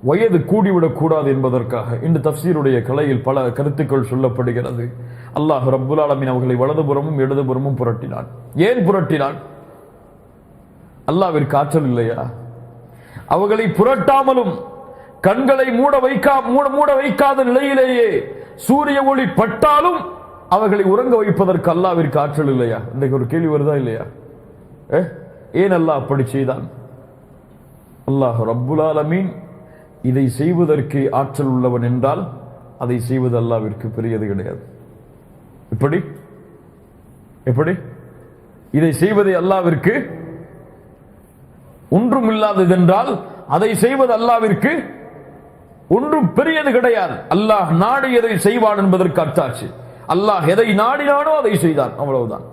வயது கூடிவிடக் கூடாது என்பதற்காக. இந்த தஃப்சீருடைய கலையில் பல கருத்துக்கள் சொல்லப்படுகிறது. அல்லாஹ் ரப்புல் ஆலமீன் அவர்களை வலதுபுறமும் இடதுபுறமும் புரட்டினான். ஏன் புரட்டினான்? அல்லாஹ்விற்கு ஆற்றல் இல்லையா? அவர்களை புரட்டாமலும் கண்களை மூட வைக்காத நிலையிலேயே சூரிய ஒளி பட்டாலும் அவர்களை உறங்க வைப்பதற்கு அல்லாஹ்விற்கு ஆற்றல் இல்லையா? இன்றைக்கு ஒரு கேள்வி வருதா இல்லையா? ஏன் அல்லாஹ் அப்படி செய்தான்? அல்லாஹ் ரப்புல் ஆலமீன் இதை செய்வதற்கு ஆற்றல் உள்ளவன் என்றால் அதை செய்வது அல்லாஹ்விற்கு பெரியது கிடையாது. எப்படி இதை செய்வதை அல்லாஹ்விற்கு ஒன்றும் இல்லாதது என்றால் அதை செய்வது அல்லாஹ்விற்கு ஒன்றும் பெரியது கிடையாது. அல்லாஹ் நாடியதை செய்வான் என்பதற்கு அர்த்தாச்சு. அல்லாஹ் எதை நாடினானோ அதை செய்தான், அவ்வளவுதான்.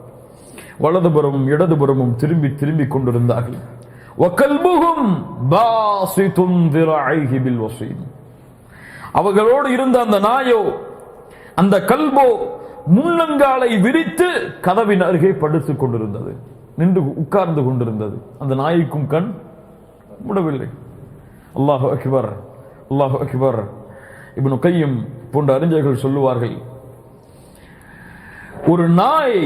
வலதுபுறமும் இடதுபுறமும் திரும்பி திரும்பி கொண்டிருந்தார்கள். அவர்களோடு இருந்த அந்த நாயோ, அந்த கல்போ முன்னங்காலை விரித்து கதவின் அருகே படுத்துக் கொண்டிருந்தது, நின்று உட்கார்ந்து கொண்டிருந்தது. அந்த நாய்க்கும் கண் மூடவில்லை. அல்லாஹு அக்பர், அல்லாஹு அக்பர். இப்னு கையும் போன்ற அறிஞர்கள் சொல்லுவார்கள், ஒரு நாய்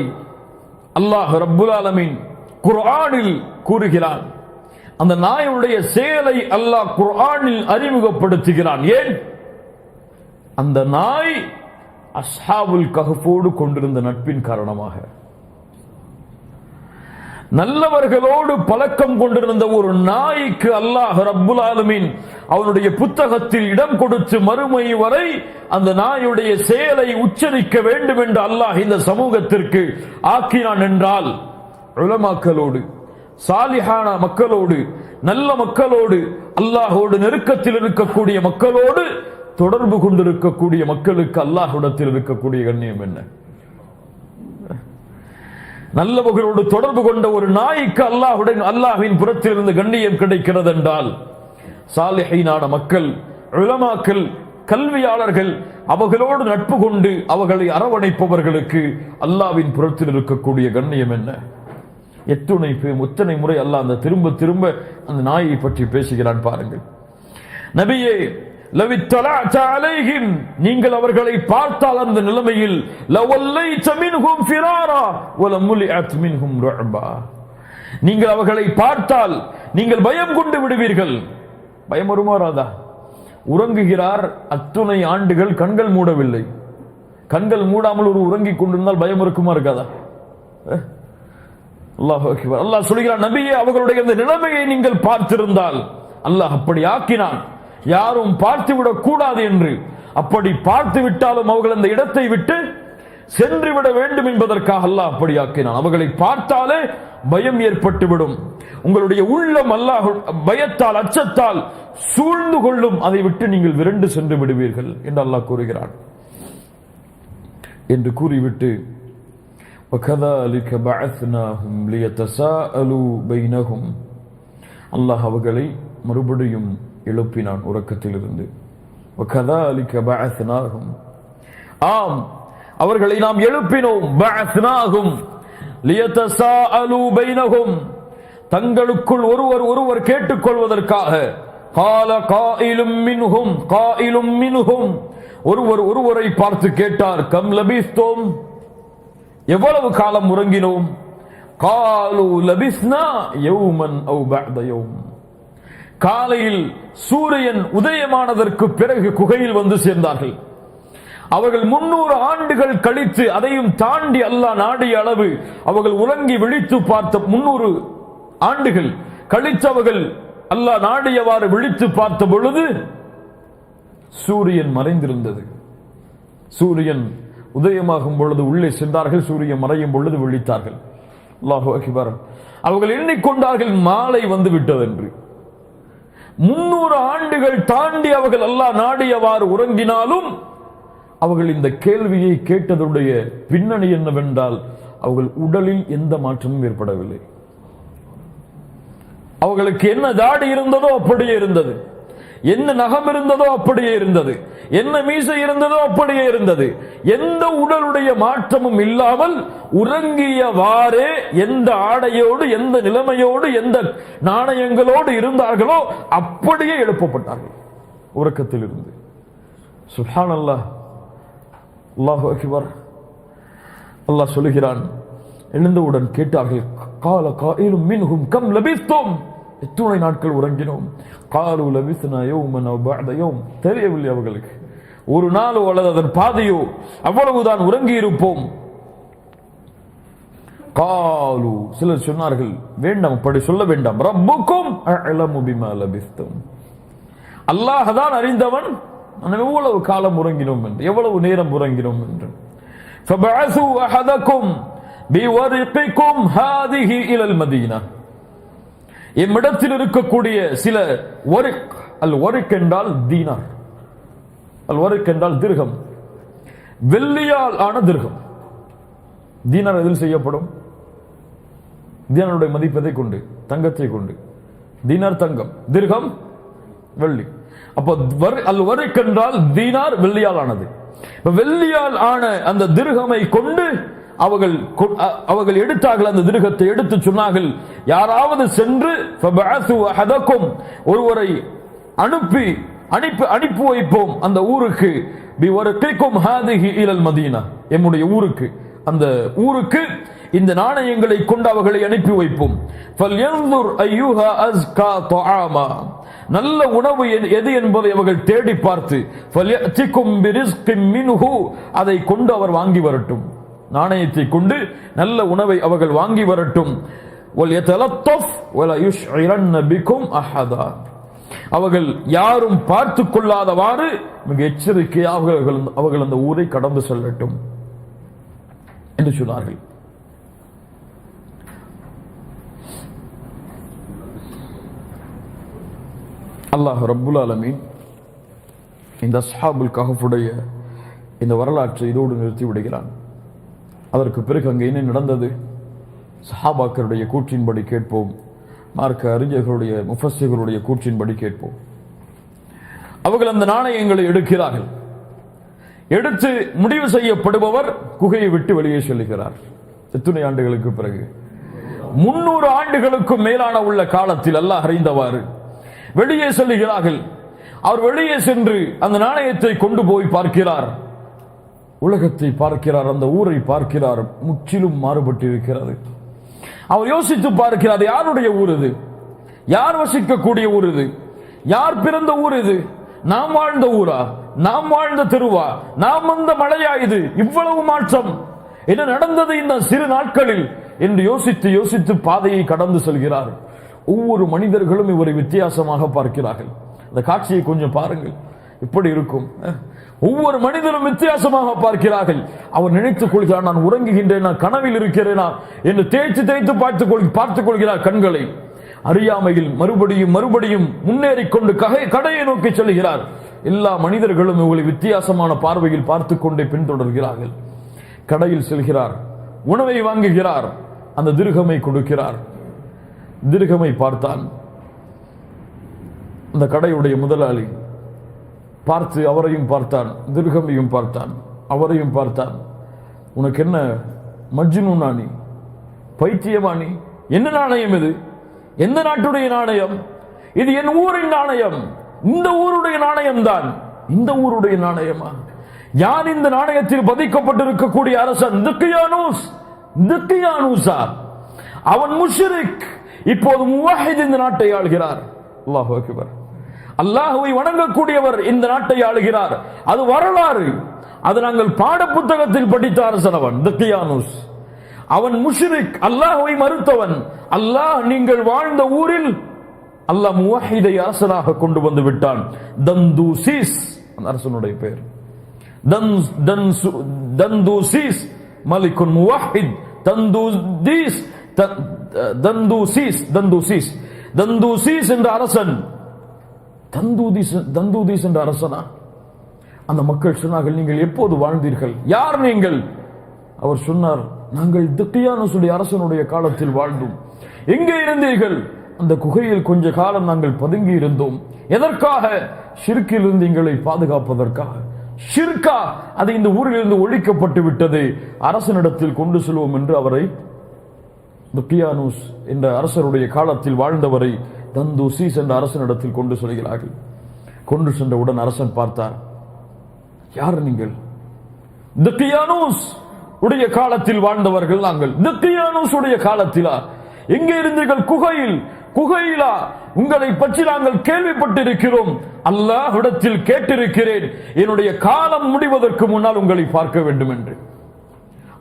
அல்லாஹ் ரப்புல் ஆலமீன் குர்ஆனில் கூறுகிறான். அந்த நாயுடைய செயலை அல்லாஹ் குர்ஆனில் அறிமுகப்படுத்துகிறான். ஏன்? அந்த நாய் அஸ்ஹாபுல் கஹ்ஃபோடு கொண்டிருந்த நட்பின் காரணமாக, நல்லவர்களோடு பழக்கம் கொண்டிருந்த ஒரு நாய்க்கு அல்லாஹ் ரப்புல் ஆலமீன் அவனுடைய புத்தகத்தில் இடம் கொடுத்து மறுமை வரை அந்த நாயுடைய செயலை உச்சரிக்க வேண்டும் என்று அல்லாஹ் இந்த சமூகத்திற்கு ஆக்கினான் என்றால், உலமாக்களோடு, சாலிஹான மக்களோடு, நல்ல மக்களோடு, அல்லாஹோடு நெருக்கத்தில் இருக்கக்கூடிய மக்களோடு தொடர்பு கொண்டிருக்கக்கூடிய மக்களுக்கு அல்லாஹ்விடத்தில் இருக்கக்கூடிய கண்ணியம் என்ன? நல்லவர்களோடு தொடர்பு கொண்ட ஒரு நாய்க்கு அல்லாஹ்வின் புறத்திலிருந்து கண்ணியம் கிடைக்கிறது என்றால், சாலிஹீனான மக்கள், உலமாக்கள், கல்வியாளர்கள், அவர்களோடு நட்பு கொண்டு அவர்களை அரவணைப்பவர்களுக்கு அல்லாஹ்வின் புறத்தில் இருக்கக்கூடிய கண்ணியம் என்ன? எத்தனை முறை அல்லாஹ் அந்த திரும்ப திரும்ப அந்த நாயை பற்றி பேசுகிறான் பாருங்கள். நபியே, லவித்தலஅத அலைஹிம், நீங்கள் அவர்களை பார்த்தால் அந்த நிலைமையில் லவல்லைத மின்ஹும் ஃபிராரா வலமுலிஅத் மின்ஹும் ருஅபா, நீங்கள் அவர்களை பார்த்தால் நீங்கள் பயம் கொண்டு விடுவீர்கள். பயம் வருமாறாதா? உறங்குகிறார், அத்துணை ஆண்டுகள் கண்கள் மூடவில்லை. கண்கள் மூடாமல் ஒரு உறங்கிக் கொண்டிருந்தால் பயம் இருக்குமா இருக்காதா? அல்லாஹ் அக்பர். அல்லாஹ் சொல்கிறான், நபியே, அவர்களுடைய அந்த நிலைமையை நீங்கள் பார்த்திருந்தால், அல்லாஹ் அப்படி ஆக்கினான், யாரும் பார்த்துவிடக் கூடாது என்று. அப்படி பார்த்து விட்டாலும் அவர்கள் அந்த இடத்தை விட்டு சென்று விட வேண்டும் என்பதற்காக அல்லாஹ் அப்படி ஆக்கினான். அவர்களை பார்த்தாலே பயம் ஏற்பட்டுவிடும். உங்களுடைய உள்ளம் அல்லாஹ் பயத்தால், அச்சத்தால் சூழ்ந்து கொள்ளும். அதை விட்டு நீங்கள் விரண்டு சென்று விடுவீர்கள் என்று அல்லாஹ் கூறுகிறான். என்று கூறிவிட்டு, وَكَذَلِكَ بَعَثْنَاهُمْ لِيَتَسَاءَلُوا بَيْنَهُمْ, அல்லாஹ் அவர்களை மறுபடியும் எழுப்பினான் உறக்கத்திலிருந்து. وَكَذَلِكَ بَعَثْنَاهُمْ, ஆம், அவர்களை நாம் எழுப்பினோம். بَعَثْنَاهُمْ لِيَتَسَاءَلُوا بَيْنَهُمْ, தங்களுக்குள் ஒருவர் கேட்டுக்கொள்வதற்காக. قَالَ قَائِلٌ مِّنْهُمْ, ஒருவரை பார்த்து கேட்டார், கம் லபிஸ்தும், எவ்வளவு காலம் உறங்கினோம்? قَالُوا لَبِثْنَا يَوْمًا أَوْ بَعْضَ يَوْمٍ, காலையில் சூரியன் உதயமானதற்கு பிறகு குகையில் வந்து சேர்ந்தார்கள். அவர்கள் 300 ஆண்டுகள் கழித்து, அதையும் தாண்டி அல்லாஹ் நாடிய அளவு அவர்கள் உறங்கி விழித்து பார்த்த 300 ஆண்டுகள் கழித்து அவர்கள் அல்லாஹ் நாடியவாறு விழித்து பார்த்த பொழுது சூரியன் மறைந்திருந்தது. சூரியன் உதயமாகும் பொழுது உள்ளே சென்றார்கள், சூரியன் மறையும் பொழுது விழித்தார்கள். அல்லாஹு அக்பர். அவர்கள் எண்ணிக்கொண்டார்கள் மாலை வந்து விட்டதென்று. 300 ஆண்டுகள் தாண்டி அவர்கள் அல்லாஹ் நாடியவாறு உறங்கினாலும் அவர்கள் இந்த கேள்வியை கேட்டதுடைய பின்னணி என்னவென்றால் அவர்கள் உடலில் எந்த மாற்றமும் ஏற்படவில்லை. அவர்களுக்கு என்ன தாடி இருந்ததோ அப்படியே இருந்தது, என்ன நகம் இருந்ததோ அப்படியே இருந்தது, என்ன மீசை இருந்ததோ அப்படியே இருந்தது. எந்த உடலுடைய மாற்றமும் இல்லாமல் உறங்கியவாறே எந்த ஆடையோடு எந்த நிலைமையோடு எந்த நாணயங்களோடு இருந்தார்களோ அப்படியே எழுப்பப்பட்டார்கள் உறக்கத்தில் இருந்து. சுப்ஹானல்லாஹ், அல்லாஹு அக்பர். அல்லாஹ் சொல்லுகிறான், எழுந்தவுடன் கேட்டார்கள், கால காயிலும் மின்ஹும் கம் லபிஸ்தும், எத்தனை நாட்கள் உறங்கினோம்? காலு லபிஸ்னா யௌமன் அவ் பஅத யௌம், தெரியவில்லை அவர்களுக்கு. ஒரு நாள் அல்லது அதன் பாதையோ அவ்வளவுதான் உறங்கி இருப்போம். காலு, சிலர் சொன்னார்கள், வேண்டாம் அப்படி சொல்ல வேண்டாம், ரப்புக்கும் அஅலமு பிமா லபிஸ்தும், அல்லாஹ் தான் அறிந்தவன் எவ்வளவு காலம் உறங்கினோம் என்று, எவ்வளவு நேரம் உறங்கினோம் என்று. فبعثوا احدكم بورقكم هذه الى المدينه, இம்மிடத்தில் இருக்கக்கூடிய சில வரிக், அல் வரிக் என்றால் தீனார், அல் வரிக் என்றால் திர்ஹம், வெள்ளியால் ஆன திர்ஹம். தீனார் எதில் செய்யப்படும்? தீனாருடைய மதிப்பதை கொண்டு, தங்கத்தை கொண்டு. தீனார் தங்கம், திர்ஹம் வெள்ளி. அப்போ அல் வரிக் என்றால் தீனார், வெள்ளியால் ஆனது. வெள்ளியால் ஆன அந்த திர்ஹமை கொண்டு அவர்கள் எடுத்தார்கள். அந்த திர்ஹத்தை எடுத்து சொன்னார்கள், யாராவது சென்று ஒருவரை அனுப்பி வைப்போம் அந்த ஊருக்கு, மதீனா, எம்முடைய ஊருக்கு, அந்த ஊருக்கு இந்த நாணயங்களை கொண்டு அவர்களை அனுப்பி வைப்போம். நல்ல உணவு எது என்பதை அவர்கள் தேடி பார்த்து அதை கொண்டு அவர் வாங்கி வரட்டும், நாணயத்தை கொண்டு நல்ல உணவை அவர்கள் வாங்கி வரட்டும். அவர்கள் யாரும் பார்த்து கொள்ளாதவாறு மிக எச்சரிக்கையாக அவர்கள் அந்த ஊரை கடந்து செல்லட்டும் என்று சொன்னார்கள். அல்லாஹ் ரப்புல் ஆலமீன் இந்த அஸ்ஹாபுல் கஹஃபுடைய இந்த வரலாற்றை இதோடு நிறுத்தி விடுகிறான். அதற்கு பிறகு அங்கே என்ன நடந்தது? சஹாபாக்களுடைய கூற்றின்படி கேட்போம், மார்க்க அறிஞர்களுடைய முஃபஸ்ஸிர்களுடைய கூற்றின்படி கேட்போம். அவர்கள் அந்த நாணயங்களை எடுக்கிறார்கள். எடுத்து முடிவு செய்யப்படுபவர் குகையை விட்டு வெளியே செல்கிறார். எத்தனை ஆண்டுகளுக்கு பிறகு? 300 ஆண்டுகளுக்கும் மேலான உள்ள காலத்தில் அல்லாஹ் அறிந்தவாறு வெளியே செல்கிறார்கள். அவர் வெளியே சென்று அந்த நாணயத்தை கொண்டு போய் பார்க்கிறார், உலகத்தை பார்க்கிறார், அந்த ஊரை பார்க்கிறார், முற்றிலும் மாறுபட்டு இருக்கிறது. அவர் யோசித்து பார்க்கிறார், யாருடைய ஊர் இது? யார் வசிக்கக்கூடிய ஊர் இது? யார் பிறந்த ஊர் இது? நாம் வாழ்ந்த ஊரா? நாம் வாழ்ந்த தெருவா? நாம் வந்த மலையா இது? இவ்வளவு மாற்றம் என்ன நடந்தது இந்த சிறு நாட்களில் என்று யோசித்து யோசித்து பாதையை கடந்து செல்கிறார். ஒவ்வொரு மனிதர்களும் இவரை வித்தியாசமாக பார்க்கிறார்கள். அந்த காட்சியை கொஞ்சம் பாருங்கள், இப்படி இருக்கும். ஒவ்வொரு மனிதரும் வித்தியாசமாக பார்க்கிறார்கள். அவர் நினைத்துக் கொள்கிறார், நான் உறங்குகின்றேன், நான் கனவில் இருக்கிறேனா என்று தேய்த்து தேய்த்து பார்த்துக் கொள்கிறார் கண்களை. அறியாமையில் மறுபடியும் மறுபடியும் முன்னேறிக்கொண்டு கடையை நோக்கி செல்கிறார். எல்லா மனிதர்களும் இவங்களை வித்தியாசமான பார்வையில் பார்த்து கொண்டே பின்தொடர்கிறார்கள். கடையில் செல்கிறார், உணவை வாங்குகிறார், அந்த திர்ஹமை கொடுக்கிறார். திர்ஹமை பார்த்தான். அந்த கடையுடைய முதலாளி பார்த்து அவரையும் பார்த்தான், திர்ஹமையும் பார்த்தான், அவரையும் பார்த்தான். உனக்கு என்ன மஜ்னூனா நீ? பைத்தியமா நீ? என்ன நாணயம் இது? எந்த நாட்டுடைய நாணயம் இது? என் ஊரின் நாணயம், இந்த ஊருடைய நாணயம் தான். இந்த ஊருடைய நாணயமா? யார் இந்த நாணயத்தில் பதிக்கப்பட்டிருக்கக்கூடிய அரசன்? திக்கியானூஸா? அவன் முஷ்ரிக், இப்போது முவஹித் இந்த நாட்டை ஆளுகிறார். அல்லாஹு அக்பர். அல்லாஹுவை வணங்கக்கூடியவர் இந்த நாட்டை ஆளுகிறார். அது வரலாறு, அது நாங்கள் பாட புத்தகத்தில் படித்த அரசன் அவன் திக்கியானூஸ். அவன் முஷ்ரிக், அல்லாஹுவை மறுத்தவன். அல்லாஹ் நீங்கள் வாழ்ந்த ஊரில் அல்லாஹ் முவஹிதை அரசனாக கொண்டு வந்து விட்டான். தந்தூசிஸ் அந்த அரசனுடைய பெயர். தந்தூசிஸ் மலிக்குன் முவஹித். தந்தூதீஸ் தந்தூசீஸ் என்ற அரசன். தந்தூதீஸ் என்ற அரசனா? அந்த மக்கள் சொன்னார்கள், நீங்கள் எப்போது வாழ்ந்தீர்கள்? யார் நீங்கள்? அவர் சொன்னார், நாங்கள் திக்கியானுடைய அரசனுடைய காலத்தில் வாழ்ந்தோம். எங்கே இருந்தீர்கள்? அந்த குகையில் கொஞ்ச காலம் நாங்கள் பதுங்கி இருந்தோம். எதற்காக? ஷிர்கில் இருந்து எங்களை பாதுகாப்பதற்காக. ஷிர்கா? அது இந்த ஊரில் இருந்து ஒழிக்கப்பட்டு விட்டது, அரசனிடத்தில் கொண்டு செல்வோம் என்று அவரை, திக்கியானூஸ் என்ற அரசருடைய காலத்தில் வாழ்ந்தவரை தந்தூசீஸ் என்ற அரசனிடத்தில் கொண்டு செல்கிறார்கள். கொண்டு சென்றவுடன் அரசன் பார்த்தார், யார் நீங்கள்? திக்கியானூஸ் உடைய காலத்தில் வாழ்ந்தவர்கள் நாங்கள். திக்கியானூஸ் உடைய காலத்திலா? எங்கே இருந்தீர்கள்? குகையிலா? உங்களை பற்றி நாங்கள் கேள்விப்பட்டிருக்கிறோம், அல்லாஹ்விடத்தில் கேட்டிருக்கிறேன், என்னுடைய காலம் முடிவதற்கு முன்னால் உங்களை பார்க்க வேண்டும் என்று.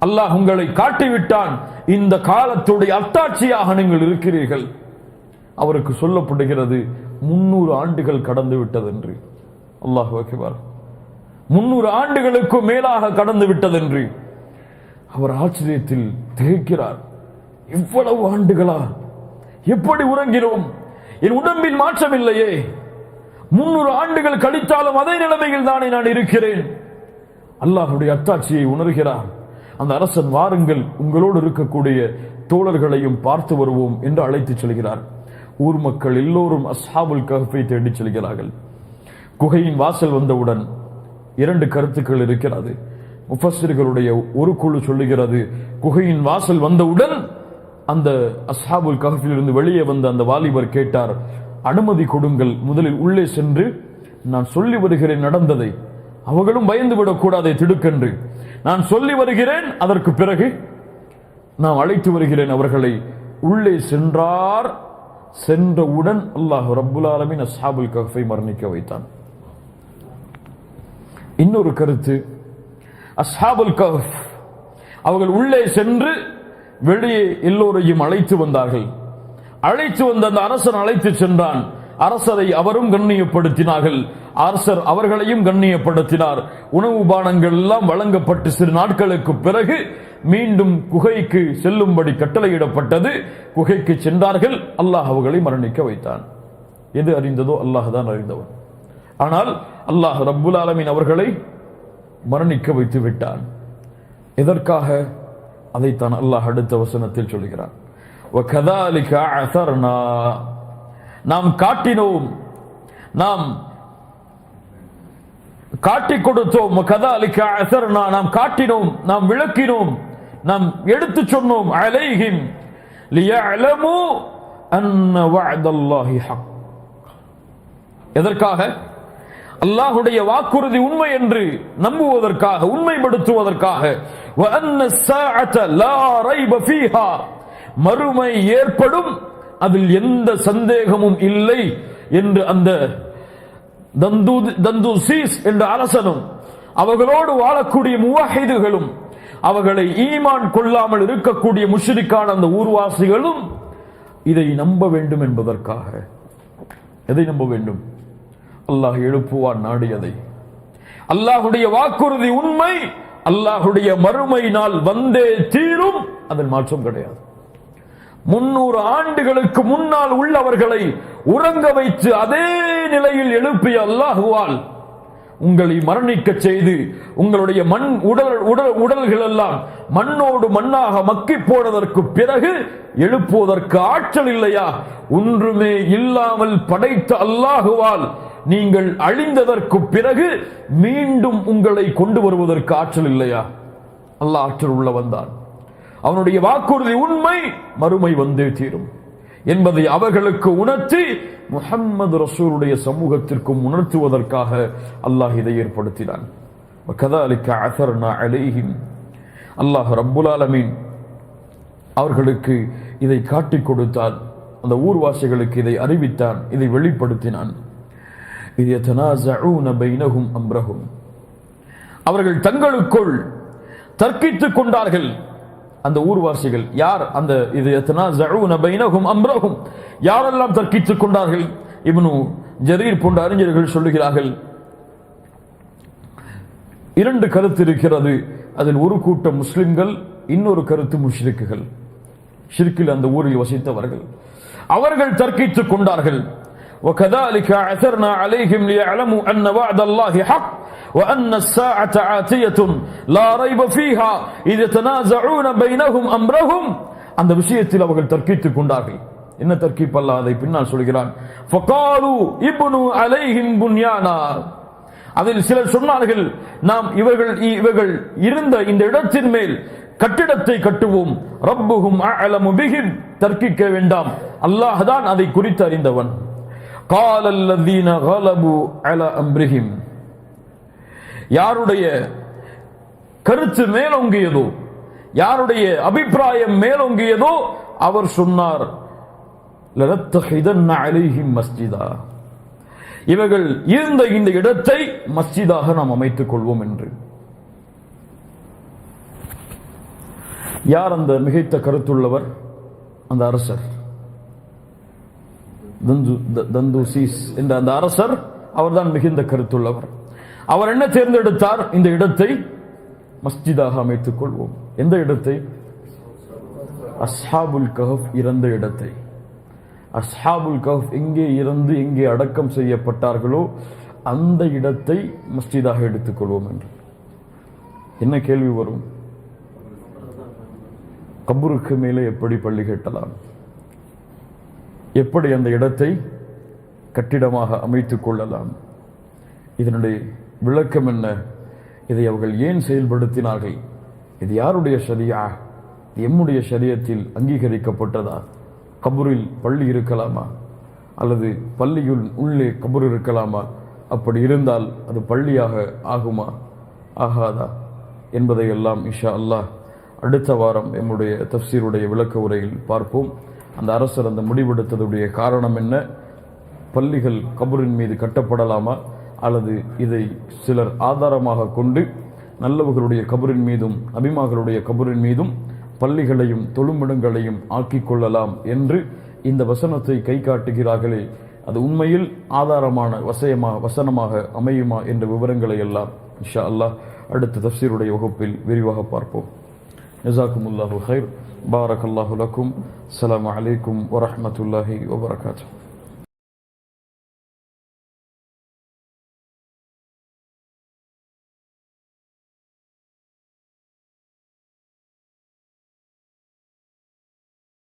அல்லாஹ் உங்களை காட்டிவிட்டான், இந்த காலத்துடைய அத்தாட்சியாக நீங்கள் இருக்கிறீர்கள். அவருக்கு சொல்லப்படுகிறது 300 ஆண்டுகள் கடந்து விட்டது என்று. அல்லாஹ் அக்பர். 300 ஆண்டுகளுக்கு மேலாக கடந்து விட்டது என்று அவர் ஆச்சரியத்தில் திகைக்கிறார். இவ்வளவு ஆண்டுகளா? எப்படி உறங்கினோம்? என் உடம்பில் மாற்றம் இல்லையே. 300 ஆண்டுகள் கழித்தாலும் அதே நிலைமையில் தானே நான் இருக்கிறேன். அல்லாஹ்வுடைய அத்தாட்சியை உணர்கிறார். அந்த அரசன், வாருங்கள், உங்களோடு இருக்கக்கூடிய தோழர்களையும் பார்த்து வருவோம் என்று அழைத்து செல்கிறார். ஊர் மக்கள் எல்லோரும் அஸ்ஹாபுல் கஹ்ஃபை தேடி செல்கிறார்கள். குகையின் வாசல் வந்தவுடன் 2 கருத்துக்கள் இருக்கிறது. முஃபஸ்ஸிர்களுடைய ஒரு குழு சொல்லுகிறது, குகையின் வாசல் வந்தவுடன் அந்த அஸ்ஹாபுல் கஹ்ஃபில் இருந்து வெளியே வந்த அந்த வாலிபர் கேட்டார், அனுமதி கொடுங்கள், முதலில் உள்ளே சென்று நான் சொல்லி வருகிறேன் நடந்ததை. அவர்களும் பயந்து விடக்கூடாதே திடுக்கென்று. நான் சொல்லி வருகிறேன், அதற்கு பிறகு நான் அழைத்து வருகிறேன் அவர்களை. உள்ளே சென்றார். சென்றவுடன் அல்லாஹ் ரப்புல் ஆலமீன் அஸ்ஹாபுல் கஹ்ஃபை மரணிக்க வைத்தான். இன்னொரு கருத்து, அஸ்ஹாபுல் கஹ்ஃப் அவர்கள் உள்ளே சென்று வெளியே எல்லோரையும் அழைத்து வந்தார்கள். அழைத்து வந்த அந்த அரசன் அழைத்து சென்றான். அரசரை அவரும் கண்ணியப்படுத்தினார்கள், அரசர் அவர்களையும் கண்ணியப்படுத்தினார். உணவு பானங்கள் எல்லாம் வழங்கப்பட்டு சிறு நாட்களுக்கு பிறகு மீண்டும் குகைக்கு செல்லும்படி கட்டளையிடப்பட்டது. குகைக்கு சென்றார்கள். அல்லாஹ் அவர்களை மரணிக்க வைத்தான். எது அறிந்ததோ அல்லாஹ் தான் அறிந்தவன். ஆனால் அல்லாஹ் ரப்புல் ஆலமீன் அவர்களை மரணிக்க வைத்து விட்டான். எதற்காக? அதைத்தான் அல்லாஹ் அடுத்த வசனத்தில் சொல்கிறான், وَكَذَلِكَ أَعْثَرْنَا, நாம் காட்டினோம், நாம் காட்டிக் கொடுத்தோம். وَكَذَلِكَ أَعْثَرْنَا, நாம் காட்டினோம், நாம் விளக்கினோம், நாம் எடுத்து சொன்னோம். عَلَيْهِمْ لِيَعْلَمُوا أَنَّ وَعْدَ اللَّهِ حَقٌّ. எதற்காக? அல்லாஹ்வுடைய வாக்குறுதி உண்மை என்று நம்புவதற்காக, உண்மைப்படுத்துவதற்காக. وَأَنَّ السَّاعَةَ لَا رَيْبَ فِيهَا, மறுமை ஏற்படும், அதில் எந்த சந்தேகமும் இல்லை என்று அந்த தந்தூசீஸ் என்ற அரசனும் அவர்களோடு வாழக்கூடிய முவஹிதுகளும் அவர்களை ஈமான் கொள்ளாமல் இருக்கக்கூடிய முஷ்ரிக்கான அந்த ஊர்வாசிகளும் இதை நம்ப வேண்டும் என்பதற்காக. எதை நம்ப வேண்டும்? அல்லாஹ் எழுப்புவான் நாடியதை. அல்லாஹ்வுடைய வாக்குறுதி உண்மை, அல்லாஹ்வுடைய மறுமை நாள் வந்தே தீரும், அதில் மாற்றம் கிடையாது. 300 ஆண்டுகளுக்கு முன்னால் உள்ளவர்களை உறங்க வைத்து அதே நிலையில் எழுப்பிய அல்லாஹுவால் உங்களை மரணிக்க செய்து உங்களுடைய உடல்கள் எல்லாம் மண்ணோடு மண்ணாக மக்கி போனதற்கு பிறகு எழுப்புவதற்கு ஆற்றல் இல்லையா? ஒன்றுமே இல்லாமல் படைத்த அல்லாஹுவால் நீங்கள் அழிந்ததற்கு பிறகு மீண்டும் உங்களை கொண்டு வருவதற்கு ஆற்றல் இல்லையா? அல்லாஹ் ஆற்றல் உள்ளவன் தான். அவனுடைய வாக்குறுதி உண்மை, மறுமை வந்தே தீரும் என்பதை அவர்களுக்கு உணர்த்தி முஹம்மது ரசூலுடைய சமூகத்திற்கும் உணர்த்துவதற்காக அல்லாஹ் இதை ஏற்படுத்தினான். وَكَذَلِكَ عَثَرْنَا عَلَيْهِمْ, அல்லாஹ் ரப்புல் ஆலமீன் அவர்களுக்கு இதை காட்டிக் கொடுத்தான். அந்த ஊர்வாசிகளுக்கு இதை அறிவித்தான், இதை வெளிப்படுத்தினான். إِذْ يَتَنَازَعُونَ بَيْنَهُمْ أَمْرَهُمْ, அவர்கள் தங்களுக்குள் தர்க்கித்துக் கொண்டார்கள். அந்த ஊர்வாசிகள் யார்? அந்த இது يَتَنَازَعُونَ بَيْنَهُمْ أَمْرَهُمْ, யாரெல்லாம் தர்க்கித்துக் கொண்டார்கள்? இப்னு ஜரீர் போன்ற அறிஞர்கள் சொல்லுகிறார்கள், 2 கருத்து இருக்கிறது. அதில் ஒரு கூட்டம் முஸ்லிம்கள், இன்னொரு கருத்து முஷ்ரிக்குகள். ஷிர்கில் அந்த ஊரில் வசித்தவர்கள். அவர்கள் தர்க்கித்துக் கொண்டார்கள். وَكَذَلِكَ عَثَرْنَا عَلَيْهِمْ لِيَعْلَمُوا أَنَّ وَعْدَ اللَّهِ حَقٌّ وَأَنَّ السَّاعَةَ آتِيَةٌ لَا رَيْبَ فِيهَا إِذْ يَتَنَازَعُونَ بَيْنَهُمْ أَمْرَهُمْ. அந்த விஷயத்தில் அவர்கள் தர்க்கித்துக் கொண்டார்கள். என்ன தர்க்கீப்? அல்லாஹ் அதை பின்னால் சொல்கிறான். فَقَالُوا ابْنُوا عَلَيْهِمْ بُنْيَانًا. அதில் சிலர் சொன்னார்கள், நாம் இவர்கள் இருந்த இந்த இடத்தின் மேல் கட்டிடத்தை கட்டுவோம். ரப்புஹும் அஅலமு பிஹிம். தர்க்கிக்க வேண்டாம், அல்லாஹ் தான் அதை குறித்து அறிந்தவன். قال الذين غلبوا على امرهم. யாருடைய கருத்து மேலோங்கியதோ, யாருடைய அபிப்பிராயம் மேலோங்கியதோ அவர் சொன்னார், லனத்தஹிதன்ன அலைஹிம் மஸ்ஜிதா. இவர்கள் இருந்த இந்த இடத்தை மஸ்ஜிதாக நாம் அமைத்துக் கொள்வோம் என்று. யார் அந்த மிகைத்த கருத்துள்ளவர்? அந்த அரசர் தந்தூசிஸ் என்ற அந்த அரசர், அவர்தான் மிகுந்த கருத்துள்ளவர். அவர் என்ன தேர்ந்தெடுத்தார்? இந்த இடத்தை மஸ்ஜிதாக அமைத்துக் கொள்வோம். எந்த இடத்தை? அஸ்ஹாபுல் கஹஃப் இறந்த இடத்தை. அஸ்ஹாபுல் கஹஃப் எங்கே இறந்து எங்கே அடக்கம் செய்யப்பட்டார்களோ அந்த இடத்தை மஸ்ஜிதாக எடுத்துக் கொள்வோம் என்று. என்ன கேள்வி வரும்? கபருக்கு மேலே எப்படி பள்ளி கட்டலாம்? எப்படி அந்த இடத்தை கட்டிடமாக அமைத்துக் கொள்ளலாம்? இதனுடைய விளக்கம் என்ன? இதை அவர்கள் ஏன் செயல்படுத்தினார்கள்? இது யாருடைய ஷரியா? எம்முடைய ஷரியத்தில் அங்கீகரிக்கப்பட்டதா? கபூரில் பள்ளி இருக்கலாமா? அல்லது பள்ளியுள் உள்ளே கபூர் இருக்கலாமா? அப்படி இருந்தால் அது பள்ளியாக ஆகுமா ஆகாதா என்பதையெல்லாம் இன்ஷா அல்லாஹ் அடுத்த வாரம் எம்முடைய தஃப்சீருடைய விளக்க உரையில் பார்ப்போம். அந்த அரசர் அந்த முடிவெடுத்ததுடைய காரணம் என்ன? பள்ளிகள் கபூரின் மீது கட்டப்படலாமா, அல்லது இதை சிலர் ஆதாரமாக கொண்டு நல்லவர்களுடைய கபூரின் மீதும் நபிமார்களுடைய கபூரின் மீதும் பள்ளிகளையும் தொழுமிடங்களையும் ஆக்கிக் கொள்ளலாம் என்று இந்த வசனத்தை கை காட்டுகிறார்களே, அது உண்மையில் ஆதாரமான வசனமாக அமையுமா என்ற விவரங்களை எல்லாம் இன்ஷா அல்லாஹ் அடுத்த தஃப்சீருடைய வகுப்பில் விரிவாக பார்ப்போம். ஜஸாக்குமுல்லாஹு கைர். பாரக்கல்லாஹு லக்கும். அஸ்ஸலாமு அலைக்கும் வரஹ்மத்துல்லாஹி வபரகாத்துஹு.